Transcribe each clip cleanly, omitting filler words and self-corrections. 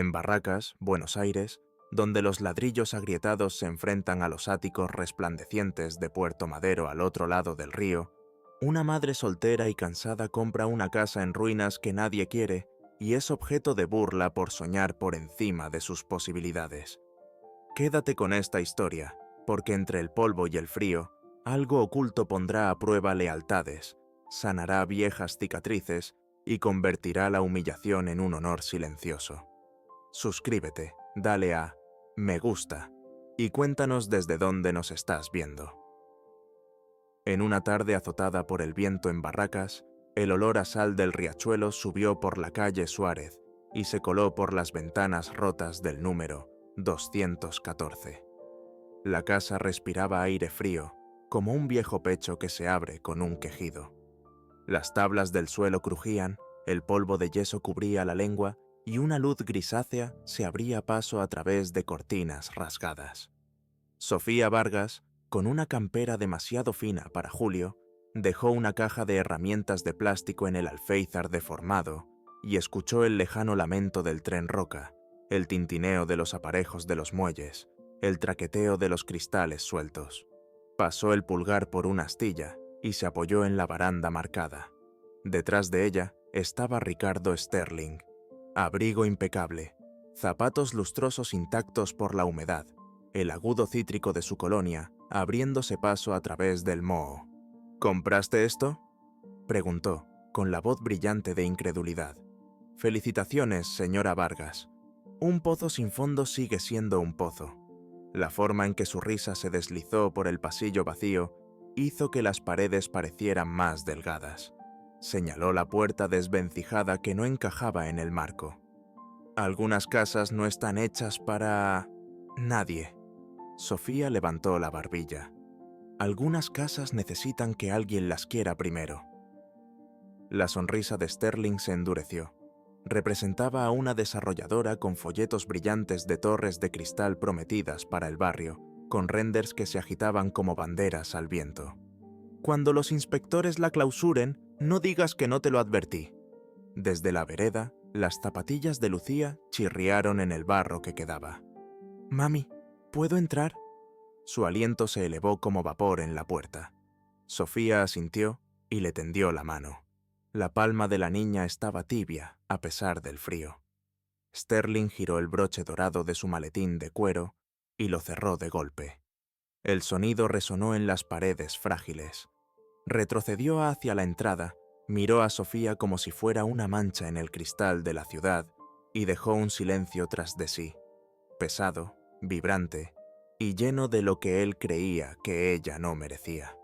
En Barracas, Buenos Aires, donde los ladrillos agrietados se enfrentan a los áticos resplandecientes de Puerto Madero al otro lado del río, una madre soltera y cansada compra una casa en ruinas que nadie quiere y es objeto de burla por soñar por encima de sus posibilidades. Quédate con esta historia, porque entre el polvo y el frío, algo oculto pondrá a prueba lealtades, sanará viejas cicatrices y convertirá la humillación en un honor silencioso. Suscríbete, dale a me gusta y cuéntanos desde dónde nos estás viendo. En una tarde azotada por el viento en Barracas, el olor a sal del riachuelo subió por la calle Suárez y se coló por las ventanas rotas del número 214. La casa respiraba aire frío, como un viejo pecho que se abre con un quejido. Las tablas del suelo crujían, el polvo de yeso cubría la lengua y una luz grisácea se abría paso a través de cortinas rasgadas. Sofía Vargas, con una campera demasiado fina para Julio, dejó una caja de herramientas de plástico en el alféizar deformado y escuchó el lejano lamento del tren Roca, el tintineo de los aparejos de los muelles, el traqueteo de los cristales sueltos. Pasó el pulgar por una astilla y se apoyó en la baranda marcada. Detrás de ella estaba Ricardo Sterling, abrigo impecable, zapatos lustrosos intactos por la humedad, el agudo cítrico de su colonia abriéndose paso a través del moho. ¿Compraste esto?, preguntó, con la voz brillante de incredulidad. Felicitaciones, señora Vargas. Un pozo sin fondo sigue siendo un pozo. La forma en que su risa se deslizó por el pasillo vacío hizo que las paredes parecieran más delgadas. Señaló la puerta desvencijada que no encajaba en el marco. Algunas casas no están hechas para nadie. Sofía levantó la barbilla. Algunas casas necesitan que alguien las quiera primero. La sonrisa de Sterling se endureció. Representaba a una desarrolladora con folletos brillantes de torres de cristal prometidas para el barrio, con renders que se agitaban como banderas al viento. Cuando los inspectores la clausuren, no digas que no te lo advertí. Desde la vereda, las zapatillas de Lucía chirriaron en el barro que quedaba. Mami, ¿puedo entrar? Su aliento se elevó como vapor en la puerta. Sofía asintió y le tendió la mano. La palma de la niña estaba tibia, a pesar del frío. Sterling giró el broche dorado de su maletín de cuero y lo cerró de golpe. El sonido resonó en las paredes frágiles. Retrocedió hacia la entrada, miró a Sofía como si fuera una mancha en el cristal de la ciudad y dejó un silencio tras de sí, pesado, vibrante y lleno de lo que él creía que ella no merecía.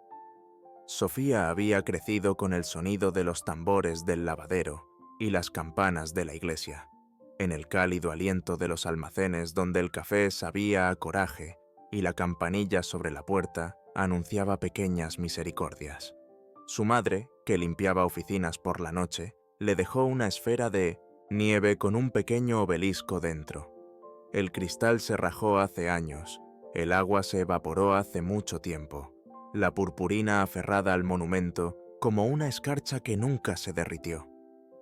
Sofía había crecido con el sonido de los tambores del lavadero y las campanas de la iglesia, en el cálido aliento de los almacenes donde el café sabía a coraje y la campanilla sobre la puerta anunciaba pequeñas misericordias. Su madre, que limpiaba oficinas por la noche, le dejó una esfera de nieve con un pequeño obelisco dentro. El cristal se rajó hace años, el agua se evaporó hace mucho tiempo, la purpurina aferrada al monumento como una escarcha que nunca se derritió.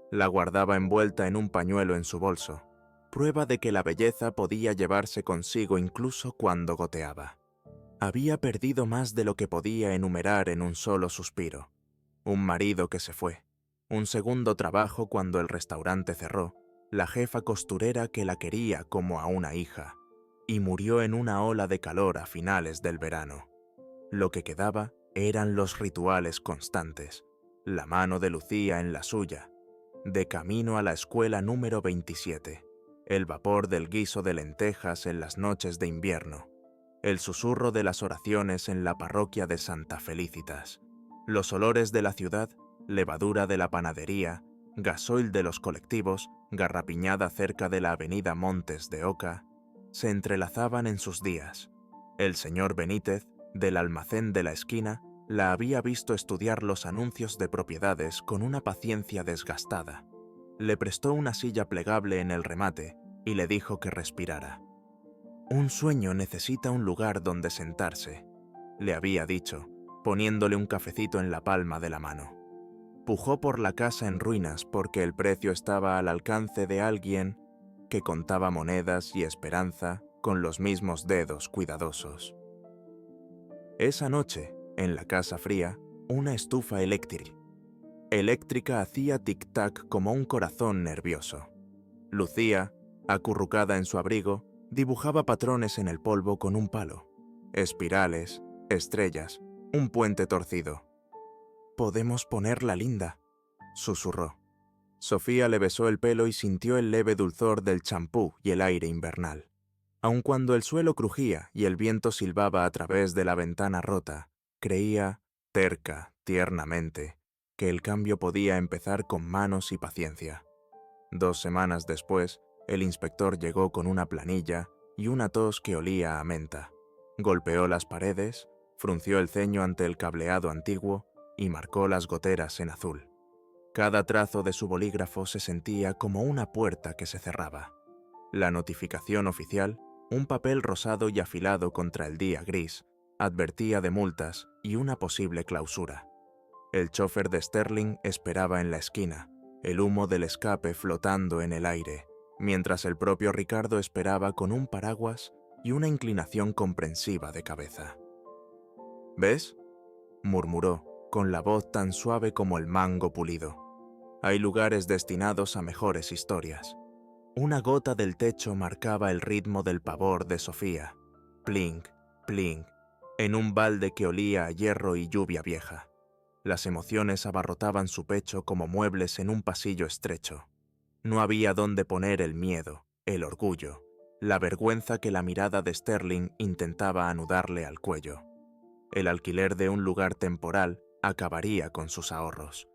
La guardaba envuelta en un pañuelo en su bolso, prueba de que la belleza podía llevarse consigo incluso cuando goteaba. Había perdido más de lo que podía enumerar en un solo suspiro. Un marido que se fue, un segundo trabajo cuando el restaurante cerró, la jefa costurera que la quería como a una hija, y murió en una ola de calor a finales del verano. Lo que quedaba eran los rituales constantes, la mano de Lucía en la suya, de camino a la escuela número 27, el vapor del guiso de lentejas en las noches de invierno, el susurro de las oraciones en la parroquia de Santa Felicitas, los olores de la ciudad, levadura de la panadería, gasoil de los colectivos, garrapiñada cerca de la avenida Montes de Oca, se entrelazaban en sus días. El señor Benítez, del almacén de la esquina, la había visto estudiar los anuncios de propiedades con una paciencia desgastada. Le prestó una silla plegable en el remate y le dijo que respirara. Un sueño necesita un lugar donde sentarse, le había dicho, poniéndole un cafecito en la palma de la mano. Pujó por la casa en ruinas porque el precio estaba al alcance de alguien que contaba monedas y esperanza con los mismos dedos cuidadosos. Esa noche, en la casa fría, una estufa eléctrica hacía tic-tac como un corazón nervioso. Lucía, acurrucada en su abrigo, dibujaba patrones en el polvo con un palo. Espirales, estrellas, un puente torcido. «Podemos ponerla linda», susurró. Sofía le besó el pelo y sintió el leve dulzor del champú y el aire invernal. Aun cuando el suelo crujía y el viento silbaba a través de la ventana rota, creía, terca, tiernamente, que el cambio podía empezar con manos y paciencia. 2 semanas después, el inspector llegó con una planilla y una tos que olía a menta. Golpeó las paredes, frunció el ceño ante el cableado antiguo y marcó las goteras en azul. Cada trazo de su bolígrafo se sentía como una puerta que se cerraba. La notificación oficial, un papel rosado y afilado contra el día gris, advertía de multas y una posible clausura. El chofer de Sterling esperaba en la esquina, el humo del escape flotando en el aire, mientras el propio Ricardo esperaba con un paraguas y una inclinación comprensiva de cabeza. «¿Ves?», murmuró, con la voz tan suave como el mango pulido. «Hay lugares destinados a mejores historias». Una gota del techo marcaba el ritmo del pavor de Sofía. Plink, plink, en un balde que olía a hierro y lluvia vieja. Las emociones abarrotaban su pecho como muebles en un pasillo estrecho. No había dónde poner el miedo, el orgullo, la vergüenza que la mirada de Sterling intentaba anudarle al cuello. El alquiler de un lugar temporal acabaría con sus ahorros.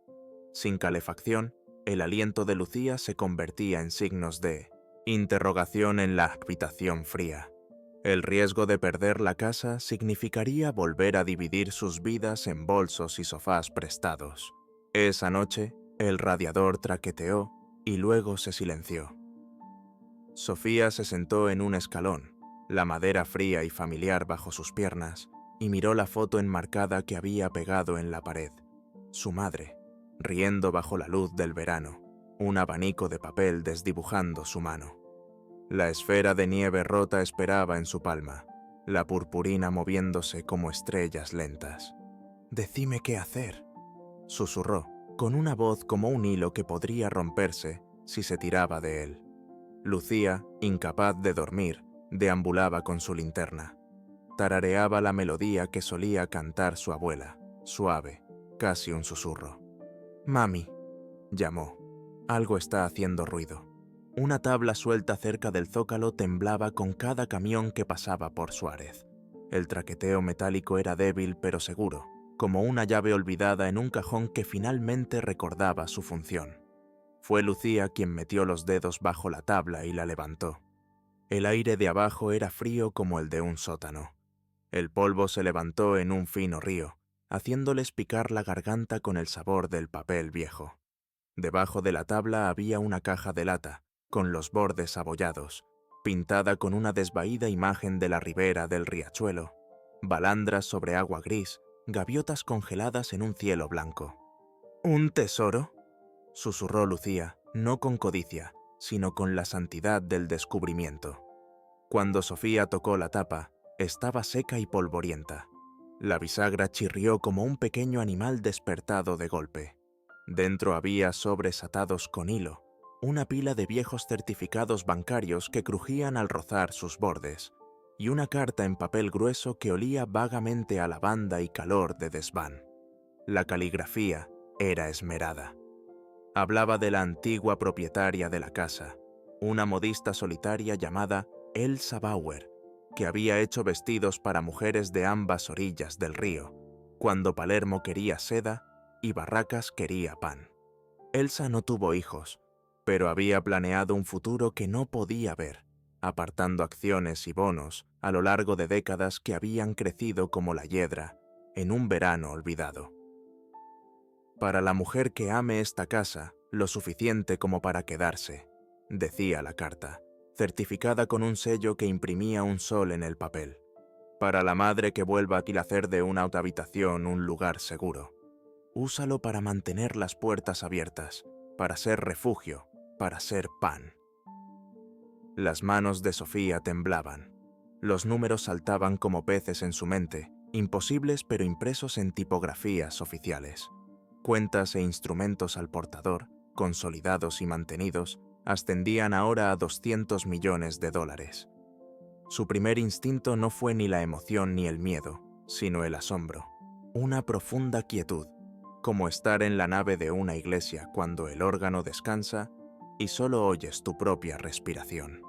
Sin calefacción, el aliento de Lucía se convertía en signos de interrogación en la habitación fría. El riesgo de perder la casa significaría volver a dividir sus vidas en bolsos y sofás prestados. Esa noche, el radiador traqueteó y luego se silenció. Sofía se sentó en un escalón, la madera fría y familiar bajo sus piernas, y miró la foto enmarcada que había pegado en la pared. Su madre, riendo bajo la luz del verano, un abanico de papel desdibujando su mano. La esfera de nieve rota esperaba en su palma, la purpurina moviéndose como estrellas lentas. «Decime qué hacer», susurró, con una voz como un hilo que podría romperse si se tiraba de él. Lucía, incapaz de dormir, deambulaba con su linterna. Tarareaba la melodía que solía cantar su abuela, suave, casi un susurro. «Mami», llamó. «Algo está haciendo ruido». Una tabla suelta cerca del zócalo temblaba con cada camión que pasaba por Suárez. El traqueteo metálico era débil pero seguro, como una llave olvidada en un cajón que finalmente recordaba su función. Fue Lucía quien metió los dedos bajo la tabla y la levantó. El aire de abajo era frío como el de un sótano. El polvo se levantó en un fino río, haciéndoles picar la garganta con el sabor del papel viejo. Debajo de la tabla había una caja de lata, con los bordes abollados, pintada con una desvaída imagen de la ribera del riachuelo, balandras sobre agua gris, gaviotas congeladas en un cielo blanco. «¿Un tesoro?», susurró Lucía, no con codicia, sino con la santidad del descubrimiento. Cuando Sofía tocó la tapa, estaba seca y polvorienta. La bisagra chirrió como un pequeño animal despertado de golpe. Dentro había sobres atados con hilo, una pila de viejos certificados bancarios que crujían al rozar sus bordes, y una carta en papel grueso que olía vagamente a lavanda y calor de desván. La caligrafía era esmerada. Hablaba de la antigua propietaria de la casa, una modista solitaria llamada Elsa Bauer, que había hecho vestidos para mujeres de ambas orillas del río, cuando Palermo quería seda y Barracas quería pan. Elsa no tuvo hijos, pero había planeado un futuro que no podía ver, apartando acciones y bonos a lo largo de décadas que habían crecido como la hiedra en un verano olvidado. «Para la mujer que ame esta casa, lo suficiente como para quedarse», decía la carta, certificada con un sello que imprimía un sol en el papel. «Para la madre que vuelva a hacer de una habitación un lugar seguro. Úsalo para mantener las puertas abiertas, para ser refugio, para ser pan». Las manos de Sofía temblaban. Los números saltaban como peces en su mente, imposibles pero impresos en tipografías oficiales. Cuentas e instrumentos al portador, consolidados y mantenidos, ascendían ahora a 200 millones de dólares. Su primer instinto no fue ni la emoción ni el miedo, sino el asombro, una profunda quietud, como estar en la nave de una iglesia cuando el órgano descansa y solo oyes tu propia respiración.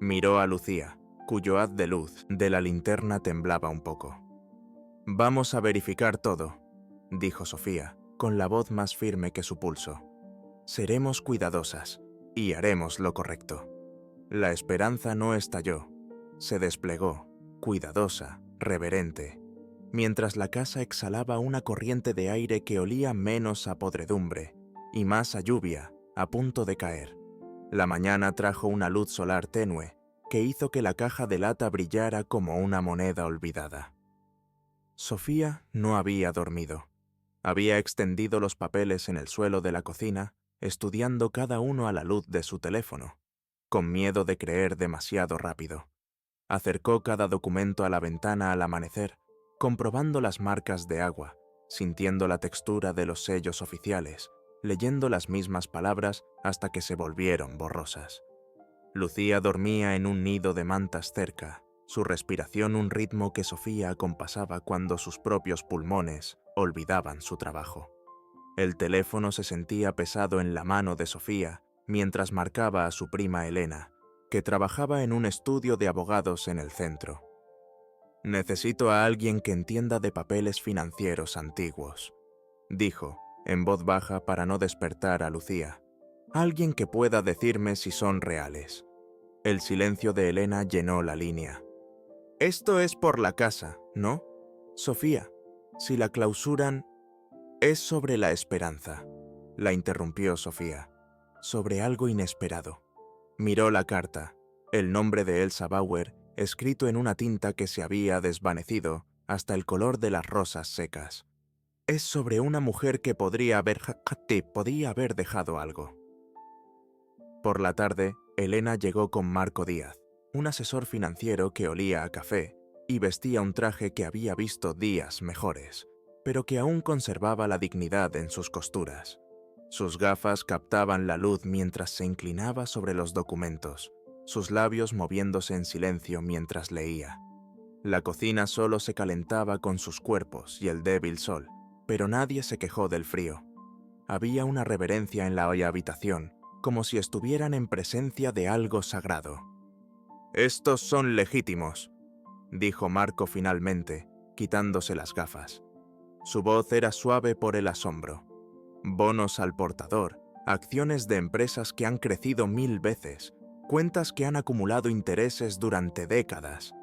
Miró a Lucía, cuyo haz de luz de la linterna temblaba un poco. «Vamos a verificar todo», dijo Sofía, con la voz más firme que su pulso. «Seremos cuidadosas y haremos lo correcto». La esperanza no estalló, se desplegó, cuidadosa, reverente, mientras la casa exhalaba una corriente de aire que olía menos a podredumbre y más a lluvia, a punto de caer. La mañana trajo una luz solar tenue que hizo que la caja de lata brillara como una moneda olvidada. Sofía no había dormido. Había extendido los papeles en el suelo de la cocina, estudiando cada uno a la luz de su teléfono, con miedo de creer demasiado rápido. Acercó cada documento a la ventana al amanecer, comprobando las marcas de agua, sintiendo la textura de los sellos oficiales, leyendo las mismas palabras hasta que se volvieron borrosas. Lucía dormía en un nido de mantas cerca, su respiración un ritmo que Sofía acompasaba cuando sus propios pulmones olvidaban su trabajo. El teléfono se sentía pesado en la mano de Sofía mientras marcaba a su prima Elena, que trabajaba en un estudio de abogados en el centro. «Necesito a alguien que entienda de papeles financieros antiguos», dijo, en voz baja para no despertar a Lucía. «Alguien que pueda decirme si son reales». El silencio de Elena llenó la línea. «Esto es por la casa, ¿no? Sofía, si la clausuran...» «Es sobre la esperanza», la interrumpió Sofía. «Sobre algo inesperado». Miró la carta, el nombre de Elsa Bauer, escrito en una tinta que se había desvanecido hasta el color de las rosas secas. «Es sobre una mujer que podría haber dejado algo». Por la tarde, Elena llegó con Marco Díaz, un asesor financiero que olía a café y vestía un traje que había visto días mejores, pero que aún conservaba la dignidad en sus costuras. Sus gafas captaban la luz mientras se inclinaba sobre los documentos, sus labios moviéndose en silencio mientras leía. La cocina solo se calentaba con sus cuerpos y el débil sol, pero nadie se quejó del frío. Había una reverencia en la habitación, como si estuvieran en presencia de algo sagrado. «Estos son legítimos», dijo Marco finalmente, quitándose las gafas. Su voz era suave por el asombro. «Bonos al portador, acciones de empresas que han crecido 1000 veces, cuentas que han acumulado intereses durante décadas.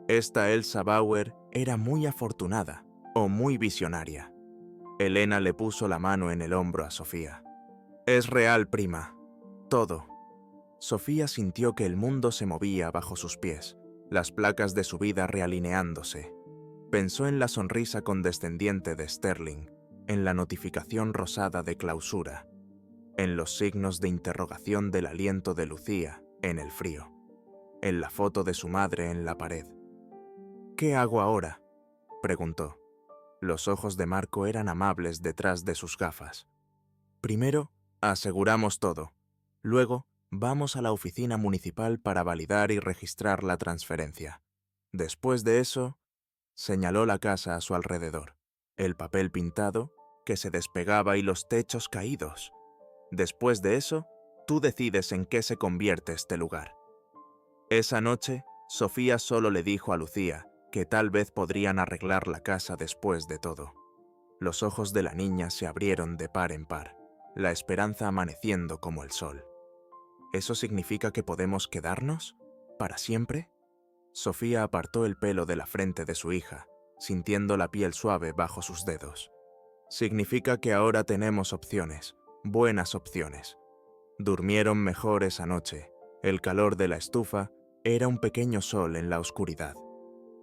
Esta Elsa Bauer era muy afortunada o muy visionaria». Elena le puso la mano en el hombro a Sofía. «Es real, prima. Todo». Sofía sintió que el mundo se movía bajo sus pies, las placas de su vida realineándose. Pensó en la sonrisa condescendiente de Sterling, en la notificación rosada de clausura, en los signos de interrogación del aliento de Lucía en el frío, en la foto de su madre en la pared. «¿Qué hago ahora?», preguntó. Los ojos de Marco eran amables detrás de sus gafas. «Primero, aseguramos todo. Luego, vamos a la oficina municipal para validar y registrar la transferencia. Después de eso...», señaló la casa a su alrededor, el papel pintado, que se despegaba y los techos caídos. «Después de eso, tú decides en qué se convierte este lugar». Esa noche, Sofía solo le dijo a Lucía que tal vez podrían arreglar la casa después de todo. Los ojos de la niña se abrieron de par en par, la esperanza amaneciendo como el sol. «¿Eso significa que podemos quedarnos? ¿Para siempre?». Sofía apartó el pelo de la frente de su hija, sintiendo la piel suave bajo sus dedos. «Significa que ahora tenemos opciones, buenas opciones». Durmieron mejor esa noche. El calor de la estufa era un pequeño sol en la oscuridad.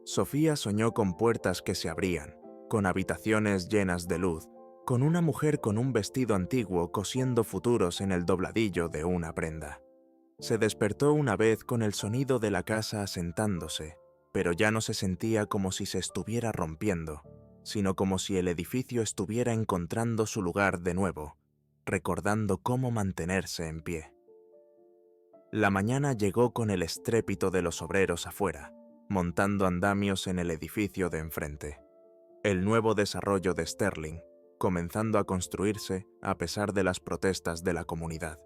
Sofía soñó con puertas que se abrían, con habitaciones llenas de luz, con una mujer con un vestido antiguo cosiendo futuros en el dobladillo de una prenda. Se despertó una vez con el sonido de la casa asentándose, pero ya no se sentía como si se estuviera rompiendo, sino como si el edificio estuviera encontrando su lugar de nuevo, recordando cómo mantenerse en pie. La mañana llegó con el estrépito de los obreros afuera, montando andamios en el edificio de enfrente. El nuevo desarrollo de Sterling, comenzando a construirse a pesar de las protestas de la comunidad.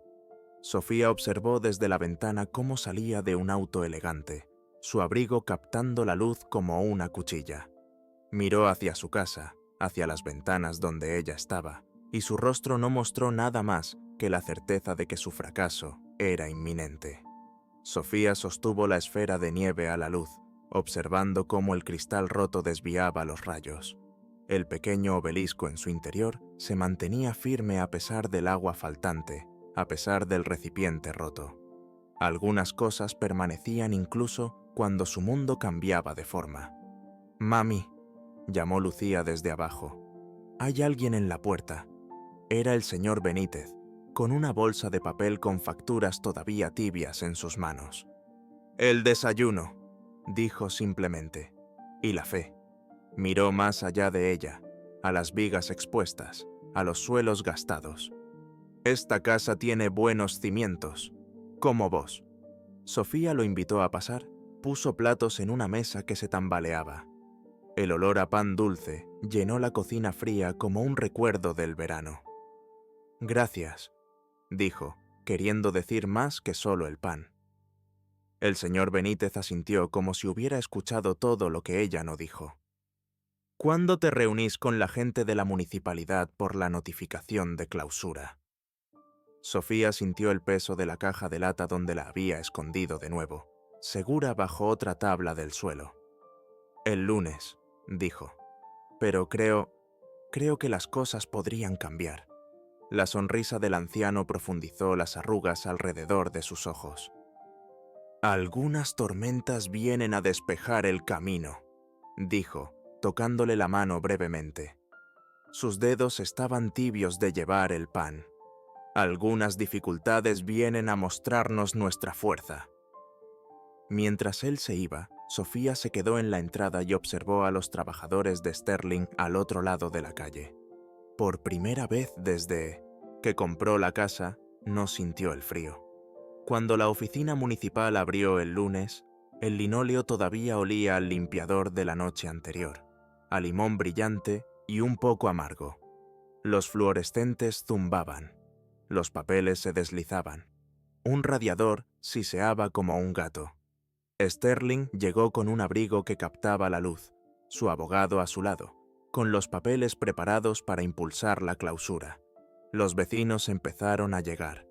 Sofía observó desde la ventana cómo salía de un auto elegante, su abrigo captando la luz como una cuchilla. Miró hacia su casa, hacia las ventanas donde ella estaba, y su rostro no mostró nada más que la certeza de que su fracaso era inminente. Sofía sostuvo la esfera de nieve a la luz, observando cómo el cristal roto desviaba los rayos. El pequeño obelisco en su interior se mantenía firme a pesar del agua faltante, a pesar del recipiente roto. Algunas cosas permanecían incluso cuando su mundo cambiaba de forma. «Mami», llamó Lucía desde abajo. «Hay alguien en la puerta». Era el señor Benítez, con una bolsa de papel con facturas todavía tibias en sus manos. «El desayuno», dijo simplemente, y la fe. Miró más allá de ella, a las vigas expuestas, a los suelos gastados. «Esta casa tiene buenos cimientos, como vos». Sofía lo invitó a pasar, puso platos en una mesa que se tambaleaba. El olor a pan dulce llenó la cocina fría como un recuerdo del verano. «Gracias», dijo, queriendo decir más que solo el pan. El señor Benítez asintió como si hubiera escuchado todo lo que ella no dijo. «¿Cuándo te reunís con la gente de la municipalidad por la notificación de clausura?» Sofía sintió el peso de la caja de lata donde la había escondido de nuevo, segura bajo otra tabla del suelo. «El lunes», dijo. «Pero creo que las cosas podrían cambiar». La sonrisa del anciano profundizó las arrugas alrededor de sus ojos. «Algunas tormentas vienen a despejar el camino», dijo, tocándole la mano brevemente. Sus dedos estaban tibios de llevar el pan. «Algunas dificultades vienen a mostrarnos nuestra fuerza». Mientras él se iba, Sofía se quedó en la entrada y observó a los trabajadores de Sterling al otro lado de la calle. Por primera vez desde que compró la casa, no sintió el frío. Cuando la oficina municipal abrió el lunes, el linóleo todavía olía al limpiador de la noche anterior, a limón brillante y un poco amargo. Los fluorescentes zumbaban. Los papeles se deslizaban. Un radiador siseaba como un gato. Sterling llegó con un abrigo que captaba la luz, su abogado a su lado, con los papeles preparados para impulsar la clausura. Los vecinos empezaron a llegar.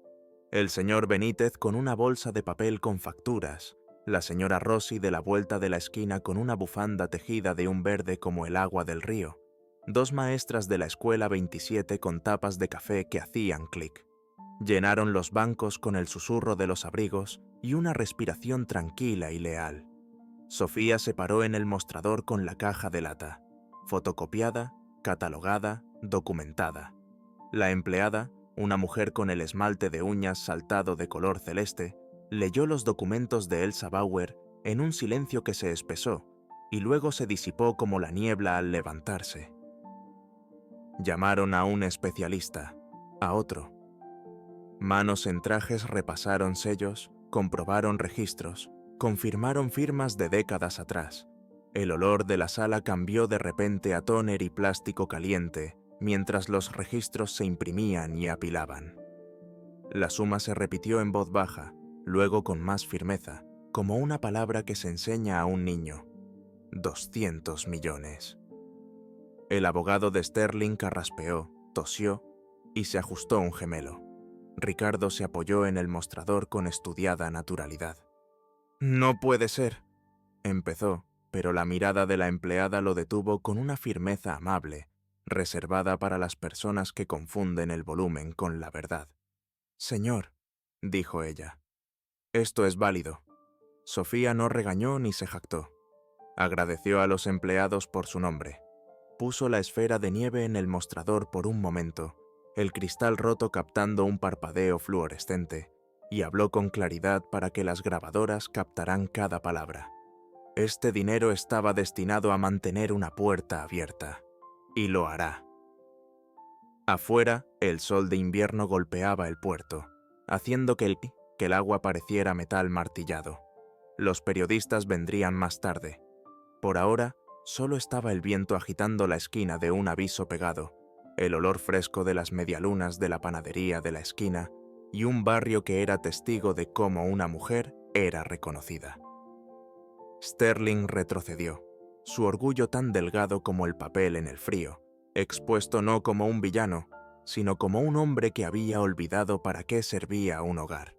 El señor Benítez con una bolsa de papel con facturas, la señora Rossi de la vuelta de la esquina con una bufanda tejida de un verde como el agua del río, dos maestras de la escuela 27 con tapas de café que hacían clic. Llenaron los bancos con el susurro de los abrigos y una respiración tranquila y leal. Sofía se paró en el mostrador con la caja de lata, fotocopiada, catalogada, documentada. La empleada, una mujer con el esmalte de uñas saltado de color celeste, leyó los documentos de Elsa Bauer en un silencio que se espesó y luego se disipó como la niebla al levantarse. Llamaron a un especialista, a otro. Manos en trajes repasaron sellos, comprobaron registros, confirmaron firmas de décadas atrás. El olor de la sala cambió de repente a tóner y plástico caliente, mientras los registros se imprimían y apilaban. La suma se repitió en voz baja, luego con más firmeza, como una palabra que se enseña a un niño. 200 millones. El abogado de Sterling carraspeó, tosió y se ajustó un gemelo. Ricardo se apoyó en el mostrador con estudiada naturalidad. «No puede ser», empezó, pero la mirada de la empleada lo detuvo con una firmeza amable, reservada para las personas que confunden el volumen con la verdad. «Señor», dijo ella, «esto es válido». Sofía no regañó ni se jactó. Agradeció a los empleados por su nombre. Puso la esfera de nieve en el mostrador por un momento, el cristal roto captando un parpadeo fluorescente, y habló con claridad para que las grabadoras captaran cada palabra. Este dinero estaba destinado a mantener una puerta abierta, y lo hará. Afuera, el sol de invierno golpeaba el puerto, haciendo que el agua pareciera metal martillado. Los periodistas vendrían más tarde. Por ahora, solo estaba el viento agitando la esquina de un aviso pegado, el olor fresco de las medialunas de la panadería de la esquina y un barrio que era testigo de cómo una mujer era reconocida. Sterling retrocedió, su orgullo tan delgado como el papel en el frío, expuesto no como un villano, sino como un hombre que había olvidado para qué servía un hogar.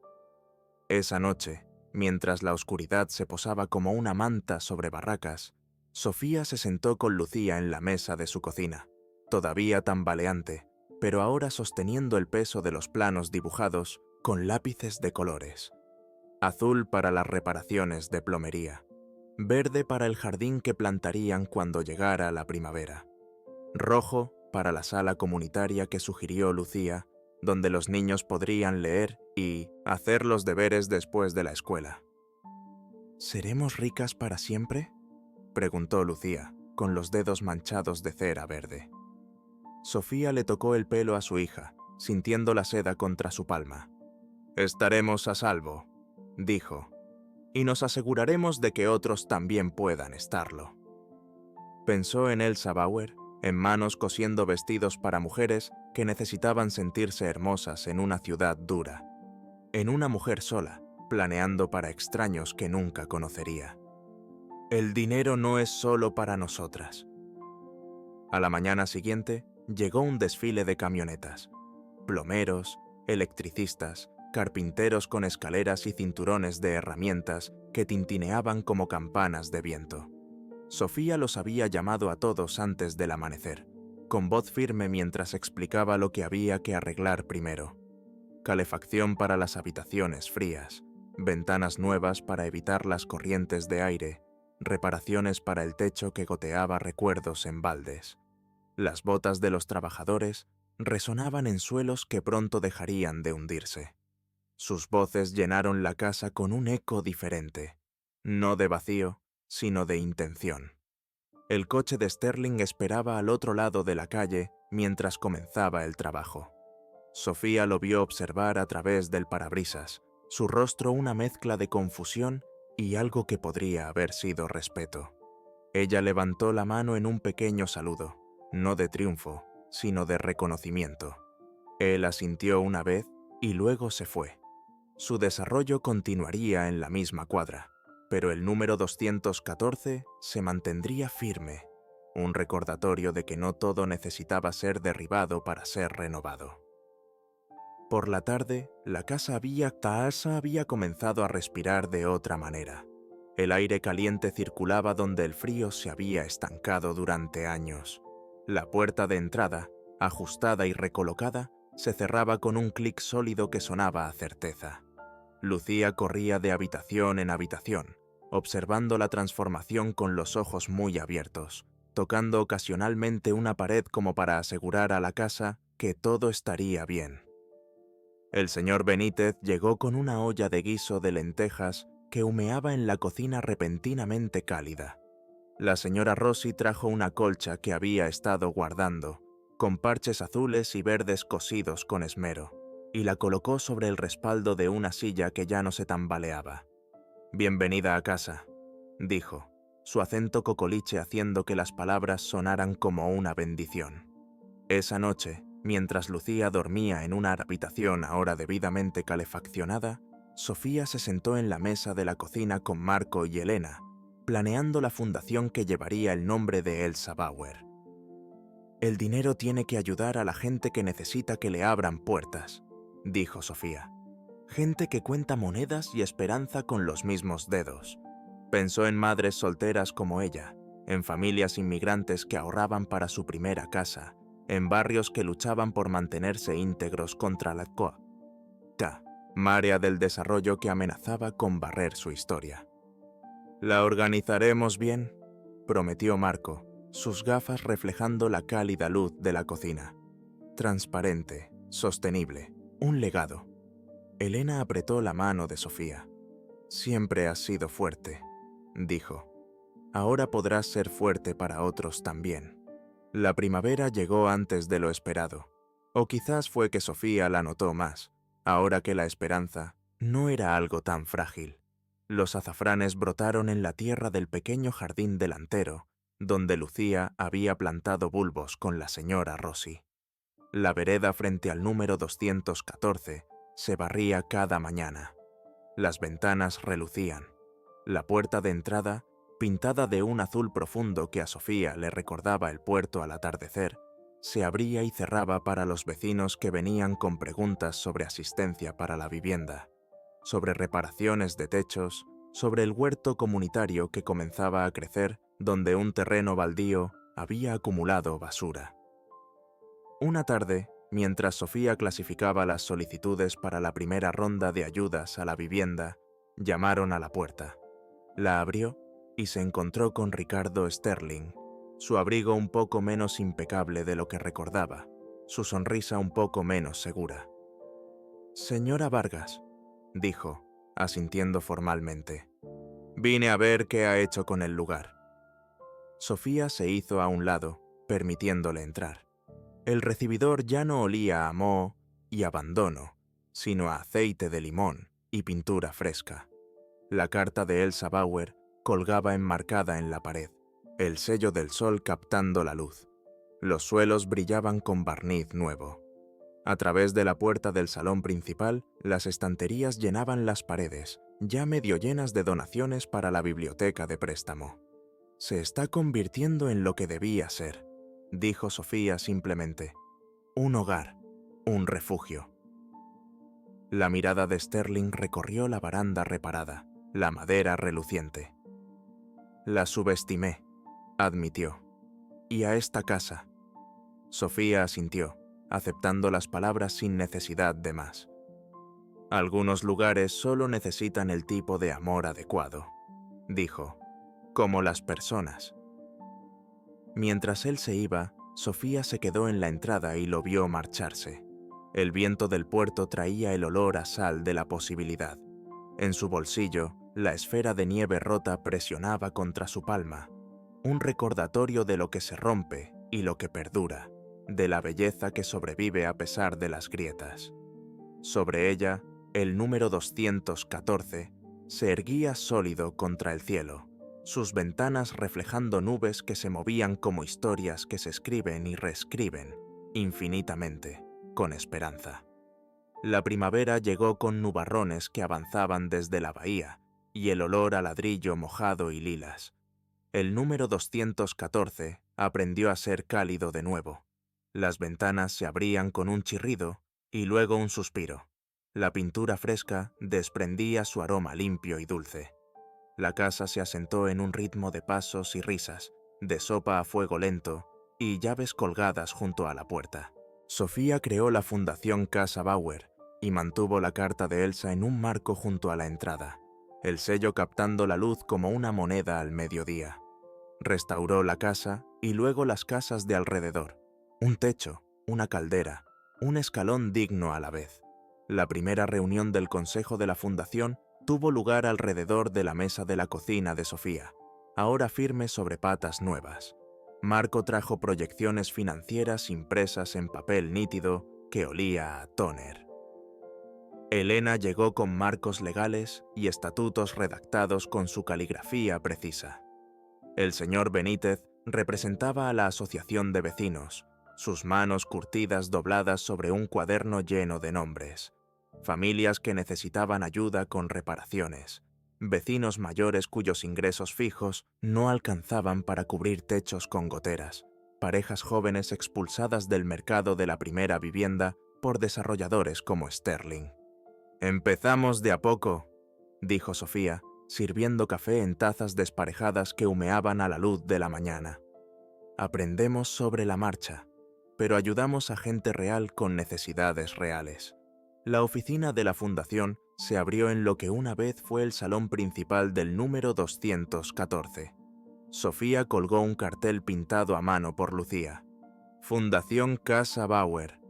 Esa noche, mientras la oscuridad se posaba como una manta sobre barracas, Sofía se sentó con Lucía en la mesa de su cocina, todavía tambaleante, pero ahora sosteniendo el peso de los planos dibujados con lápices de colores. Azul para las reparaciones de plomería, verde para el jardín que plantarían cuando llegara la primavera, rojo para la sala comunitaria que sugirió Lucía, donde los niños podrían leer y hacer los deberes después de la escuela. ¿Seremos ricas para siempre?, preguntó Lucía, con los dedos manchados de cera verde. Sofía le tocó el pelo a su hija, sintiendo la seda contra su palma. «Estaremos a salvo», dijo, «y nos aseguraremos de que otros también puedan estarlo». Pensó en Elsa Bauer, en manos cosiendo vestidos para mujeres que necesitaban sentirse hermosas en una ciudad dura, en una mujer sola, planeando para extraños que nunca conocería. El dinero no es solo para nosotras. A la mañana siguiente llegó un desfile de camionetas, plomeros, electricistas, carpinteros con escaleras y cinturones de herramientas que tintineaban como campanas de viento. Sofía los había llamado a todos antes del amanecer, con voz firme mientras explicaba lo que había que arreglar primero. Calefacción para las habitaciones frías, ventanas nuevas para evitar las corrientes de aire, reparaciones para el techo que goteaba recuerdos en baldes. Las botas de los trabajadores resonaban en suelos que pronto dejarían de hundirse. Sus voces llenaron la casa con un eco diferente, no de vacío, sino de intención. El coche de Sterling esperaba al otro lado de la calle mientras comenzaba el trabajo. Sofía lo vio observar a través del parabrisas, su rostro una mezcla de confusión y algo que podría haber sido respeto. Ella levantó la mano en un pequeño saludo, no de triunfo, sino de reconocimiento. Él asintió una vez y luego se fue. Su desarrollo continuaría en la misma cuadra, pero el número 214 se mantendría firme, un recordatorio de que no todo necesitaba ser derribado para ser renovado. Por la tarde, la casa había comenzado a respirar de otra manera. El aire caliente circulaba donde el frío se había estancado durante años. La puerta de entrada, ajustada y recolocada, se cerraba con un clic sólido que sonaba a certeza. Lucía corría de habitación en habitación, observando la transformación con los ojos muy abiertos, tocando ocasionalmente una pared como para asegurar a la casa que todo estaría bien. El señor Benítez llegó con una olla de guiso de lentejas que humeaba en la cocina repentinamente cálida. La señora Rossi trajo una colcha que había estado guardando, con parches azules y verdes cosidos con esmero, y la colocó sobre el respaldo de una silla que ya no se tambaleaba. «Bienvenida a casa», dijo, su acento cocoliche haciendo que las palabras sonaran como una bendición. Esa noche, mientras Lucía dormía en una habitación ahora debidamente calefaccionada, Sofía se sentó en la mesa de la cocina con Marco y Elena, planeando la fundación que llevaría el nombre de Elsa Bauer. «El dinero tiene que ayudar a la gente que necesita que le abran puertas», dijo Sofía. «Gente que cuenta monedas y esperanza con los mismos dedos». Pensó en madres solteras como ella, en familias inmigrantes que ahorraban para su primera casa, en barrios que luchaban por mantenerse íntegros contra la marea del desarrollo que amenazaba con barrer su historia. «La organizaremos bien», prometió Marco, sus gafas reflejando la cálida luz de la cocina. «Transparente, sostenible, un legado». Elena apretó la mano de Sofía. «Siempre has sido fuerte», dijo. «Ahora podrás ser fuerte para otros también». La primavera llegó antes de lo esperado. O quizás fue que Sofía la notó más, ahora que la esperanza no era algo tan frágil. Los azafranes brotaron en la tierra del pequeño jardín delantero, donde Lucía había plantado bulbos con la señora Rossi. La vereda frente al número 214 se barría cada mañana. Las ventanas relucían. La puerta de entrada, pintada de un azul profundo que a Sofía le recordaba el puerto al atardecer, se abría y cerraba para los vecinos que venían con preguntas sobre asistencia para la vivienda, sobre reparaciones de techos, sobre el huerto comunitario que comenzaba a crecer donde un terreno baldío había acumulado basura. Una tarde, mientras Sofía clasificaba las solicitudes para la primera ronda de ayudas a la vivienda, llamaron a la puerta. La abrió y se encontró con Ricardo Sterling, su abrigo un poco menos impecable de lo que recordaba, su sonrisa un poco menos segura. «Señora Vargas», dijo, asintiendo formalmente. «Vine a ver qué ha hecho con el lugar». Sofía se hizo a un lado, permitiéndole entrar. El recibidor ya no olía a moho y abandono, sino a aceite de limón y pintura fresca. La carta de Elsa Bauer colgaba enmarcada en la pared, el sello del sol captando la luz. Los suelos brillaban con barniz nuevo. A través de la puerta del salón principal, las estanterías llenaban las paredes, ya medio llenas de donaciones para la biblioteca de préstamo. «Se está convirtiendo en lo que debía ser», dijo Sofía simplemente. «Un hogar, un refugio». La mirada de Sterling recorrió la baranda reparada, la madera reluciente. «La subestimé», admitió. «Y a esta casa». Sofía asintió, aceptando las palabras sin necesidad de más. «Algunos lugares solo necesitan el tipo de amor adecuado», dijo, «como las personas». Mientras él se iba, Sofía se quedó en la entrada y lo vio marcharse. El viento del puerto traía el olor a sal de la posibilidad. En su bolsillo, la esfera de nieve rota presionaba contra su palma, un recordatorio de lo que se rompe y lo que perdura, de la belleza que sobrevive a pesar de las grietas. Sobre ella, el número 214 se erguía sólido contra el cielo, sus ventanas reflejando nubes que se movían como historias que se escriben y reescriben, infinitamente, con esperanza. La primavera llegó con nubarrones que avanzaban desde la bahía y el olor a ladrillo mojado y lilas. El número 214 aprendió a ser cálido de nuevo. Las ventanas se abrían con un chirrido y luego un suspiro. La pintura fresca desprendía su aroma limpio y dulce. La casa se asentó en un ritmo de pasos y risas, de sopa a fuego lento y llaves colgadas junto a la puerta. Sofía creó la Fundación Casa Bauer y mantuvo la carta de Elsa en un marco junto a la entrada, el sello captando la luz como una moneda al mediodía. Restauró la casa y luego las casas de alrededor, un techo, una caldera, un escalón digno a la vez. La primera reunión del consejo de la fundación tuvo lugar alrededor de la mesa de la cocina de Sofía, ahora firme sobre patas nuevas. Marco trajo proyecciones financieras impresas en papel nítido que olía a tóner. Elena llegó con marcos legales y estatutos redactados con su caligrafía precisa. El señor Benítez representaba a la asociación de vecinos, sus manos curtidas dobladas sobre un cuaderno lleno de nombres. Familias que necesitaban ayuda con reparaciones, vecinos mayores cuyos ingresos fijos no alcanzaban para cubrir techos con goteras, parejas jóvenes expulsadas del mercado de la primera vivienda por desarrolladores como Sterling. «Empezamos de a poco», dijo Sofía, sirviendo café en tazas desparejadas que humeaban a la luz de la mañana. «Aprendemos sobre la marcha, pero ayudamos a gente real con necesidades reales». La oficina de la fundación se abrió en lo que una vez fue el salón principal del número 214. Sofía colgó un cartel pintado a mano por Lucía. «Fundación Casa Bauer,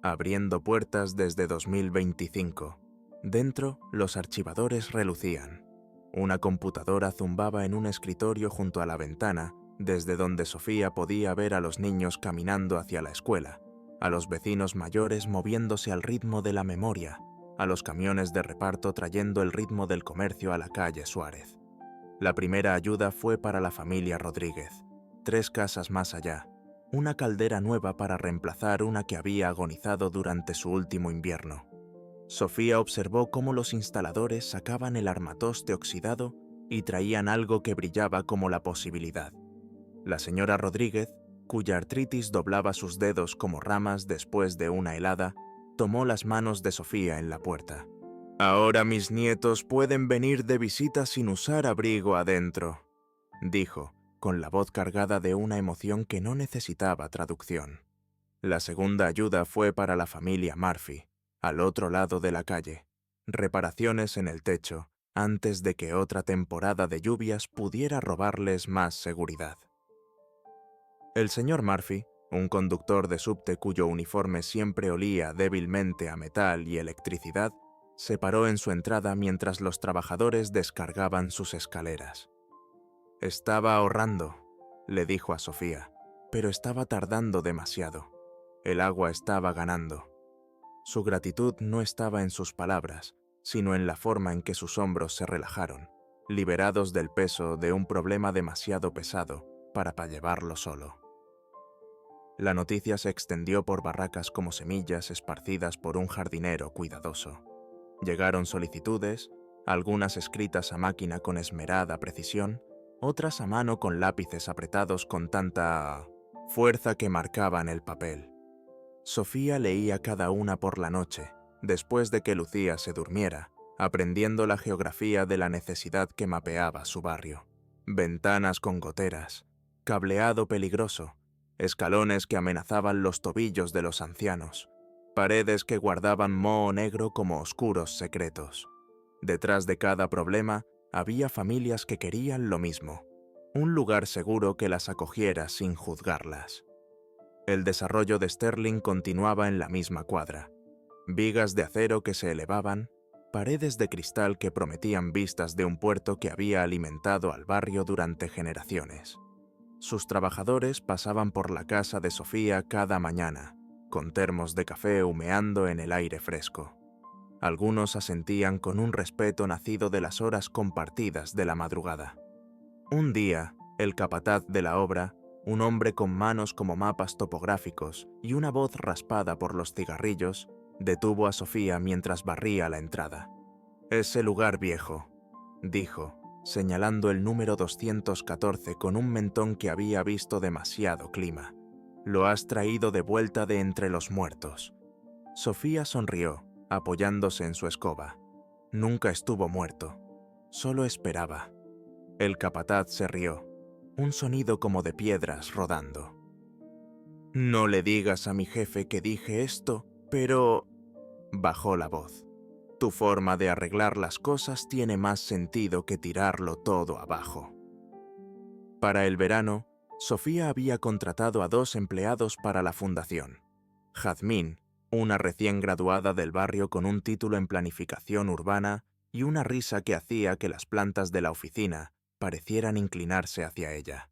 abriendo puertas desde 2025». Dentro, los archivadores relucían. Una computadora zumbaba en un escritorio junto a la ventana, desde donde Sofía podía ver a los niños caminando hacia la escuela, a los vecinos mayores moviéndose al ritmo de la memoria, a los camiones de reparto trayendo el ritmo del comercio a la calle Suárez. La primera ayuda fue para la familia Rodríguez, 3 casas más allá, una caldera nueva para reemplazar una que había agonizado durante su último invierno. Sofía observó cómo los instaladores sacaban el armatoste oxidado y traían algo que brillaba como la posibilidad. La señora Rodríguez, cuya artritis doblaba sus dedos como ramas después de una helada, tomó las manos de Sofía en la puerta. «Ahora mis nietos pueden venir de visita sin usar abrigo adentro», dijo, con la voz cargada de una emoción que no necesitaba traducción. La segunda ayuda fue para la familia Murphy, al otro lado de la calle. Reparaciones en el techo, antes de que otra temporada de lluvias pudiera robarles más seguridad. El señor Murphy, un conductor de subte cuyo uniforme siempre olía débilmente a metal y electricidad, se paró en su entrada mientras los trabajadores descargaban sus escaleras. «Estaba ahorrando», le dijo a Sofía, pero estaba tardando demasiado. El agua estaba ganando. Su gratitud no estaba en sus palabras, sino en la forma en que sus hombros se relajaron, liberados del peso de un problema demasiado pesado para llevarlo solo. La noticia se extendió por barracas como semillas esparcidas por un jardinero cuidadoso. Llegaron solicitudes, algunas escritas a máquina con esmerada precisión, otras a mano con lápices apretados con tanta fuerza que marcaban el papel. Sofía leía cada una por la noche, después de que Lucía se durmiera, aprendiendo la geografía de la necesidad que mapeaba su barrio. Ventanas con goteras, cableado peligroso, escalones que amenazaban los tobillos de los ancianos, paredes que guardaban moho negro como oscuros secretos. Detrás de cada problema había familias que querían lo mismo, un lugar seguro que las acogiera sin juzgarlas. El desarrollo de Sterling continuaba en la misma cuadra. Vigas de acero que se elevaban, paredes de cristal que prometían vistas de un puerto que había alimentado al barrio durante generaciones. Sus trabajadores pasaban por la casa de Sofía cada mañana, con termos de café humeando en el aire fresco. Algunos asentían con un respeto nacido de las horas compartidas de la madrugada. Un día, el capataz de la obra, un hombre con manos como mapas topográficos y una voz raspada por los cigarrillos, detuvo a Sofía mientras barría la entrada. «Ese lugar viejo», dijo, señalando el número 214 con un mentón que había visto demasiado clima. «Lo has traído de vuelta de entre los muertos». Sofía sonrió, apoyándose en su escoba. Nunca estuvo muerto, solo esperaba. El capataz se rió, un sonido como de piedras rodando. «No le digas a mi jefe que dije esto, pero...» bajó la voz. «Tu forma de arreglar las cosas tiene más sentido que tirarlo todo abajo». Para el verano, Sofía había contratado a 2 empleados para la fundación. Jazmín, una recién graduada del barrio con un título en planificación urbana y una risa que hacía que las plantas de la oficina parecieran inclinarse hacia ella.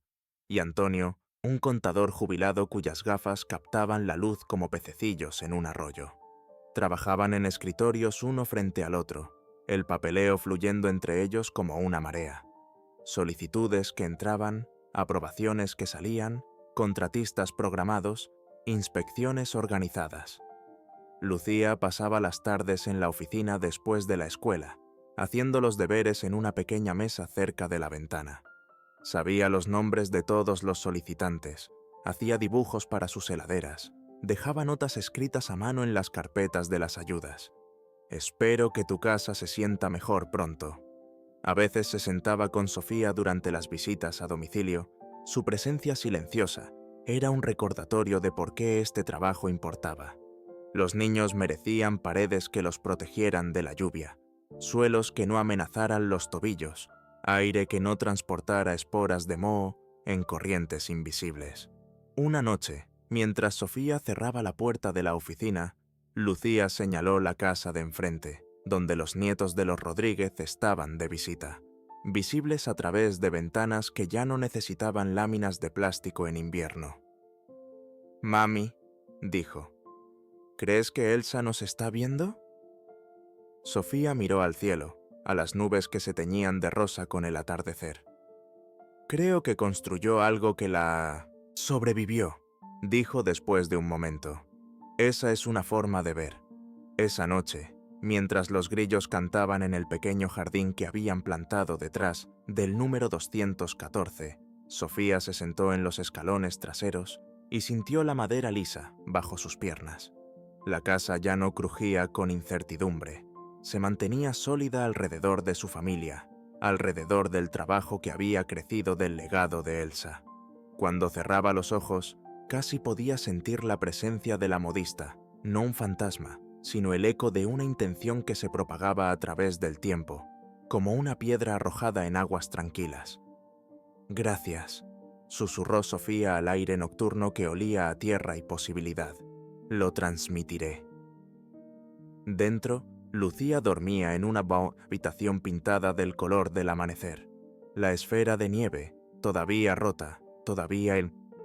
Y Antonio, un contador jubilado cuyas gafas captaban la luz como pececillos en un arroyo. Trabajaban en escritorios uno frente al otro, el papeleo fluyendo entre ellos como una marea. Solicitudes que entraban, aprobaciones que salían, contratistas programados, inspecciones organizadas. Lucía pasaba las tardes en la oficina después de la escuela, haciendo los deberes en una pequeña mesa cerca de la ventana. Sabía los nombres de todos los solicitantes, hacía dibujos para sus heladeras, dejaba notas escritas a mano en las carpetas de las ayudas. «Espero que tu casa se sienta mejor pronto». A veces se sentaba con Sofía durante las visitas a domicilio. Su presencia silenciosa era un recordatorio de por qué este trabajo importaba. Los niños merecían paredes que los protegieran de la lluvia, suelos que no amenazaran los tobillos, aire que no transportara esporas de moho en corrientes invisibles. Una noche, mientras Sofía cerraba la puerta de la oficina, Lucía señaló la casa de enfrente, donde los nietos de los Rodríguez estaban de visita, visibles a través de ventanas que ya no necesitaban láminas de plástico en invierno. «Mami», dijo, «¿crees que Elsa nos está viendo?» Sofía miró al cielo, a las nubes que se teñían de rosa con el atardecer. «Creo que construyó algo que la sobrevivió», dijo después de un momento. «Esa es una forma de ver». Esa noche, mientras los grillos cantaban en el pequeño jardín que habían plantado detrás del número 214, Sofía se sentó en los escalones traseros y sintió la madera lisa bajo sus piernas. La casa ya no crujía con incertidumbre, se mantenía sólida alrededor de su familia, alrededor del trabajo que había crecido del legado de Elsa. Cuando cerraba los ojos, casi podía sentir la presencia de la modista, no un fantasma, sino el eco de una intención que se propagaba a través del tiempo, como una piedra arrojada en aguas tranquilas. «Gracias», susurró Sofía al aire nocturno que olía a tierra y posibilidad. «Lo transmitiré». Dentro, Lucía dormía en una habitación pintada del color del amanecer. La esfera de nieve, todavía rota,